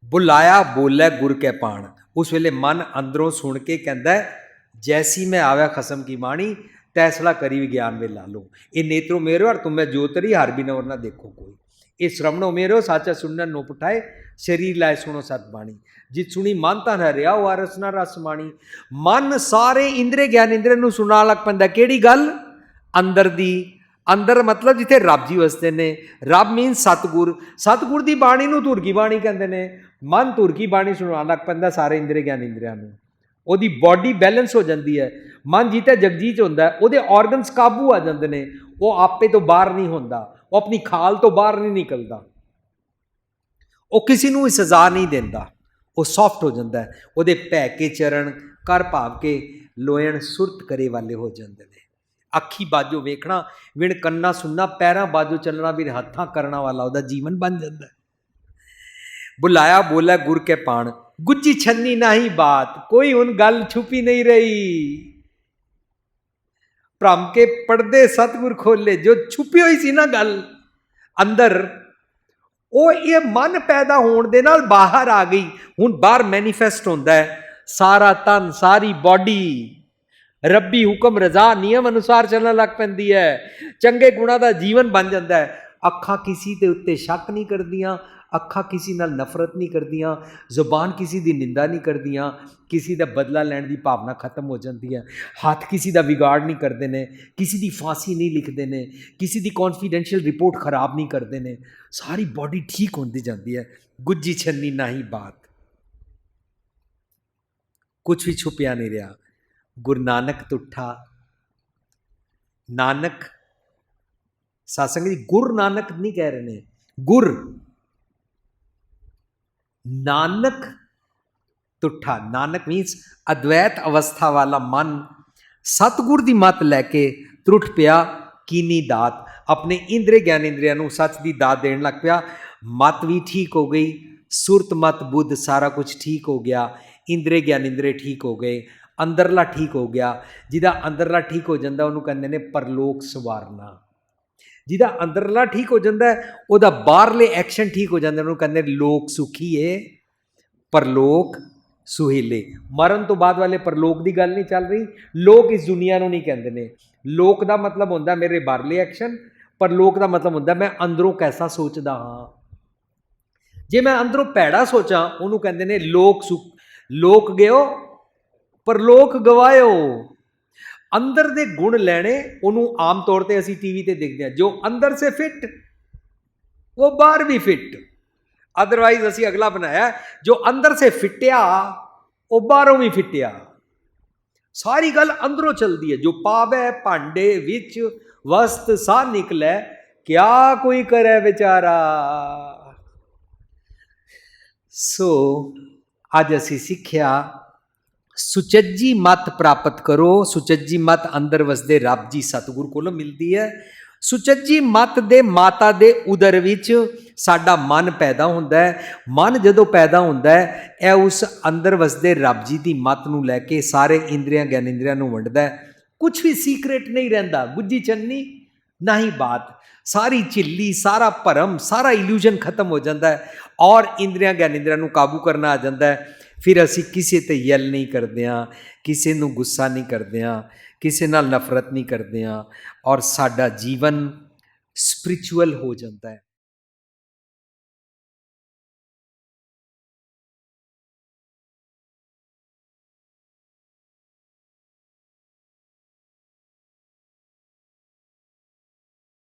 बुलाया बोलै गुर के पाण, उस वेले मन अंदरों सुन के कहता है जैसी मैं आव्या खसम की बाणी, तैसला करी विज्ञान वे ला लो। ये नेत्रों मेरो और तुम्हें ज्योतरी हार भी नवर ना देखो कोई, ये श्रवणों मेरो साचा सुनना नो पठाए, शरीर लाए सुनो सतबाणी। जित सुनी मानता न रिया वो रसना रस माणी। मन सारे इंद्रे ज्ञान इंद्रे नूं सुना लग पैंदा, केड़ी गल अंदर दी। अंदर मतलब जिथे रब जी वसते ने, रब मीन सतगुर। सतगुर दी बाणी नूं धुर की बाणी कहते हैं। ਮਨ ਧੁਰ ਕੀ ਬਾਣੀ ਸੁਣਾਉਣ ਲੱਗ ਪੈਂਦਾ ਸਾਰੇ ਇੰਦਰੀ ਗਿਆਨ ਇੰਦਰੀਆਂ ਨੂੰ, ਉਹਦੀ ਬਾਡੀ ਬੈਲੈਂਸ ਹੋ ਜਾਂਦੀ ਹੈ। ਮਨ ਜਿੱਥੇ ਜਗਜੀਤ ਹੁੰਦਾ ਉਹਦੇ ਆਰਗਨਸ ਕਾਬੂ ਆ ਜਾਂਦੇ ਨੇ, ਉਹ ਆਪੇ ਤੋਂ ਬਾਹਰ ਨਹੀਂ ਹੁੰਦਾ, ਉਹ ਆਪਣੀ ਖਾਲ ਤੋਂ ਬਾਹਰ ਨਹੀਂ ਨਿਕਲਦਾ, ਉਹ ਕਿਸੇ ਨੂੰ ਸਜ਼ਾ ਨਹੀਂ ਦਿੰਦਾ, ਉਹ ਸੌਫਟ ਹੋ ਜਾਂਦਾ ਹੈ। ਉਹਦੇ ਭੈ ਕੇ ਚਰਨ ਕਰ ਭਾਵ ਕੇ ਲੋਇਣ ਸੁਰਤ ਕਰੇ ਵਾਲੇ ਹੋ ਜਾਂਦੇ ਨੇ। ਅੱਖੀ ਬਾਜੋ ਵੇਖਣਾ ਵਿਣ ਕੰਨਾ ਸੁਣਨਾ, ਪੈਰਾਂ ਬਾਜੋ ਚੱਲਣਾ ਵੀ ਹੱਥਾਂ ਕਰਨਾ ਵਾਲਾ ਉਹਦਾ ਜੀਵਨ ਬਣ ਜਾਂਦਾ। ਬੁਲਾਇਆ ਬੋਲਾ ਗੁਰ ਕੇ ਪਾਣ, ਗੁੱਜੀ ਛੰਨੀ ਨਾਹੀ ਬਾਤ, ਕੋਈ ਹੁਣ ਗੱਲ ਛੁਪੀ ਨਹੀਂ ਰਹੀ। ਭ੍ਰਮ ਕੇ ਪਰਦੇ ਸਤਿਗੁਰ ਖੋਲੇ, ਜੋ ਛੁਪੀ ਹੋਈ ਸੀ ਨਾ ਗੱਲ ਅੰਦਰ, ਉਹ ਇਹ ਮਨ ਪੈਦਾ ਹੋਣ ਦੇ ਨਾਲ ਬਾਹਰ ਆ ਗਈ। ਹੁਣ ਬਾਹਰ ਮੈਨੀਫੈਸਟ ਹੁੰਦਾ ਹੈ, ਸਾਰਾ ਤਨ ਸਾਰੀ ਬਾਡੀ ਰੱਬੀ ਹੁਕਮ ਰਜ਼ਾ ਨਿਯਮ ਅਨੁਸਾਰ ਚੱਲਣ ਲੱਗ ਪੈਂਦੀ ਹੈ, ਚੰਗੇ ਗੁਣਾਂ ਦਾ ਜੀਵਨ ਬਣ ਜਾਂਦਾ ਹੈ। ਅੱਖਾਂ ਕਿਸੇ ਦੇ ਉੱਤੇ ਸ਼ੱਕ ਨਹੀਂ ਕਰਦੀਆਂ, ਅੱਖਾਂ ਕਿਸੇ ਨਾਲ ਨਫ਼ਰਤ ਨਹੀਂ ਕਰਦੀਆਂ, ਜ਼ੁਬਾਨ ਕਿਸੇ ਦੀ ਨਿੰਦਾ ਨਹੀਂ ਕਰਦੀਆਂ, ਕਿਸੇ ਦਾ ਬਦਲਾ ਲੈਣ ਦੀ ਭਾਵਨਾ ਖਤਮ ਹੋ ਜਾਂਦੀ ਹੈ, ਹੱਥ ਕਿਸੇ ਦਾ ਵਿਗਾੜ ਨਹੀਂ ਕਰਦੇ ਨੇ, ਕਿਸੇ ਦੀ ਫਾਂਸੀ ਨਹੀਂ ਲਿਖਦੇ ਨੇ, ਕਿਸੇ ਦੀ ਕੌਨਫੀਡੈਂਸ਼ੀਅਲ ਰਿਪੋਰਟ ਖਰਾਬ ਨਹੀਂ ਕਰਦੇ ਨੇ, ਸਾਰੀ ਬਾਡੀ ਠੀਕ ਹੁੰਦੀ ਜਾਂਦੀ ਹੈ। ਗੁੱਜੀ ਛੰਨੀ ਨਾਹੀ ਬਾਤ, ਕੁਛ ਵੀ ਛੁਪਿਆ ਨਹੀਂ ਰਿਹਾ। ਗੁਰੂ ਨਾਨਕ ਤੁਠਾ, ਨਾਨਕ ਸਾਸੰਗ ਜੀ ਗੁਰੂ ਨਾਨਕ ਨਹੀਂ ਕਹਿ ਰਹੇ ਨੇ, ਗੁਰ ਨਾਨਕ ਤੁਠਾ। ਨਾਨਕ ਮੀਨਸ ਅਦਵੈਤ ਅਵਸਥਾ ਵਾਲਾ ਮਨ ਸਤਿਗੁਰ ਦੀ ਮੱਤ ਲੈ ਕੇ ਤਰੁੱਠ ਪਿਆ ਕੀਨੀ ਦਾਤ, ਆਪਣੇ ਇੰਦਰੀ ਗਿਆਨ ਇੰਦਰੀਆਂ ਨੂੰ ਸੱਚ ਦੀ ਦਾਤ ਦੇਣ ਲੱਗ ਪਿਆ। ਮੱਤ ਵੀ ਠੀਕ ਹੋ ਗਈ, ਸੁਰਤ ਮਤ ਬੁੱਧ ਸਾਰਾ ਕੁਝ ਠੀਕ ਹੋ ਗਿਆ, ਇੰਦਰੀ ਗਿਆਨ ਇੰਦਰੀ ਠੀਕ ਹੋ ਗਏ, ਅੰਦਰਲਾ ਠੀਕ ਹੋ ਗਿਆ। ਜਿਹਦਾ ਅੰਦਰਲਾ ਠੀਕ ਹੋ ਜਾਂਦਾ ਉਹਨੂੰ ਕਹਿੰਦੇ ਨੇ ਪਰਲੋਕ ਸਵਾਰਨਾ। ਜਿਹਦਾ ਅੰਦਰਲਾ ਠੀਕ ਹੋ ਜਾਂਦਾ ਉਹਦਾ ਬਾਹਰਲੇ ਐਕਸ਼ਨ ਠੀਕ ਹੋ ਜਾਂਦੇ, ਉਹਨੂੰ ਕਹਿੰਦੇ ਲੋਕ ਸੁਖੀਏ ਪਰਲੋਕ ਸੁਹੇਲੇ। ਮਰਨ ਤੋਂ ਬਾਅਦ ਵਾਲੇ ਪਰਲੋਕ ਦੀ ਗੱਲ ਨਹੀਂ ਚੱਲ ਰਹੀ, ਲੋਕ ਇਸ ਦੁਨੀਆ ਨੂੰ ਨਹੀਂ ਕਹਿੰਦੇ ਨੇ। ਲੋਕ ਦਾ ਮਤਲਬ ਹੁੰਦਾ ਮੇਰੇ ਬਾਹਰਲੇ ਐਕਸ਼ਨ, ਪਰਲੋਕ ਦਾ ਮਤਲਬ ਹੁੰਦਾ ਮੈਂ ਅੰਦਰੋਂ ਕੈਸਾ ਸੋਚਦਾ ਹਾਂ। ਜੇ ਮੈਂ ਅੰਦਰੋਂ ਭੈੜਾ ਸੋਚਾਂ ਉਹਨੂੰ ਕਹਿੰਦੇ ਨੇ ਲੋਕ ਸੁਖ, ਲੋਕ ਗਿਓ ਪਰਲੋਕ ਗਵਾਇਓ। ਅੰਦਰ ਦੇ ਗੁਣ ਲੈਣੇ, ਉਹਨੂੰ ਆਮ ਤੌਰ ਤੇ ਅਸੀਂ ਟੀਵੀ ਤੇ ਦੇਖਦੇ ਹਾਂ, ਜੋ ਅੰਦਰ ਸੇ ਫਿੱਟ ਉਹ ਬਾਹਰ ਵੀ ਫਿੱਟ। ਅਦਰਵਾਈਜ਼ ਅਸੀਂ ਅਗਲਾ ਬਣਾਇਆ ਜੋ ਅੰਦਰ ਸੇ ਫਿੱਟਿਆ ਉਹ ਬਾਹਰੋਂ ਵੀ ਫਿੱਟਿਆ। ਸਾਰੀ ਗੱਲ ਅੰਦਰੋਂ ਚੱਲਦੀ ਹੈ। ਜੋ ਪਾਵੇ ਭਾਂਡੇ ਵਿੱਚ ਵਸਤ ਸਾ ਨਿਕਲੇ, ਕਿਆ ਕੋਈ ਕਰੇ ਵਿਚਾਰਾ। ਸੋ ਅੱਜ ਅਸੀਂ ਸਿੱਖਿਆ ਸੁਚੱਜੀ ਮੱਤ ਪ੍ਰਾਪਤ ਕਰੋ। ਸੁਚੱਜੀ ਮੱਤ ਅੰਦਰ ਵਸਦੇ ਰੱਬ ਜੀ ਸਤਿਗੁਰ ਕੋਲੋਂ ਮਿਲਦੀ ਹੈ। ਸੁਚੱਜੀ ਮੱਤ ਦੇ ਮਾਤਾ ਦੇ ਉਦਰ ਵਿੱਚ ਸਾਡਾ ਮਨ ਪੈਦਾ ਹੁੰਦਾ ਹੈ। ਮਨ ਜਦੋਂ ਪੈਦਾ ਹੁੰਦਾ ਹੈ ਇਹ ਉਸ ਅੰਦਰ ਵਸਦੇ ਰੱਬ ਜੀ ਦੀ ਮੱਤ ਨੂੰ ਲੈ ਕੇ ਸਾਰੇ ਇੰਦਰੀਆਂ ਗਿਆਨ ਇੰਦਰੀਆਂ ਨੂੰ ਵੰਡਦਾ ਹੈ। ਕੁਛ ਵੀ ਸੀਕ੍ਰੇਟ ਨਹੀਂ ਰਹਿੰਦਾ, ਗੁੱਜੀ ਚੰਨੀ ਨਾਹੀ ਬਾਤ। ਸਾਰੀ ਝਿੱਲੀ, ਸਾਰਾ ਭਰਮ, ਸਾਰਾ ਇਲੂਜ਼ਨ ਖਤਮ ਹੋ ਜਾਂਦਾ ਹੈ ਔਰ ਇੰਦਰੀਆਂ ਗਿਆਨ ਇੰਦਰੀਆਂ ਨੂੰ ਕਾਬੂ ਕਰਨਾ ਆ ਜਾਂਦਾ ਹੈ। ਫਿਰ ਅਸੀਂ ਕਿਸੇ ਤੇ ਯਲ ਨਹੀਂ ਕਰਦੇ ਹਾਂ, ਕਿਸੇ ਨੂੰ ਗੁੱਸਾ ਨਹੀਂ ਕਰਦੇ ਹਾਂ, ਕਿਸੇ ਨਾਲ ਨਫ਼ਰਤ ਨਹੀਂ ਕਰਦੇ ਹਾਂ ਔਰ ਸਾਡਾ ਜੀਵਨ ਸਪਿਰਿਚੁਅਲ ਹੋ ਜਾਂਦਾ ਹੈ।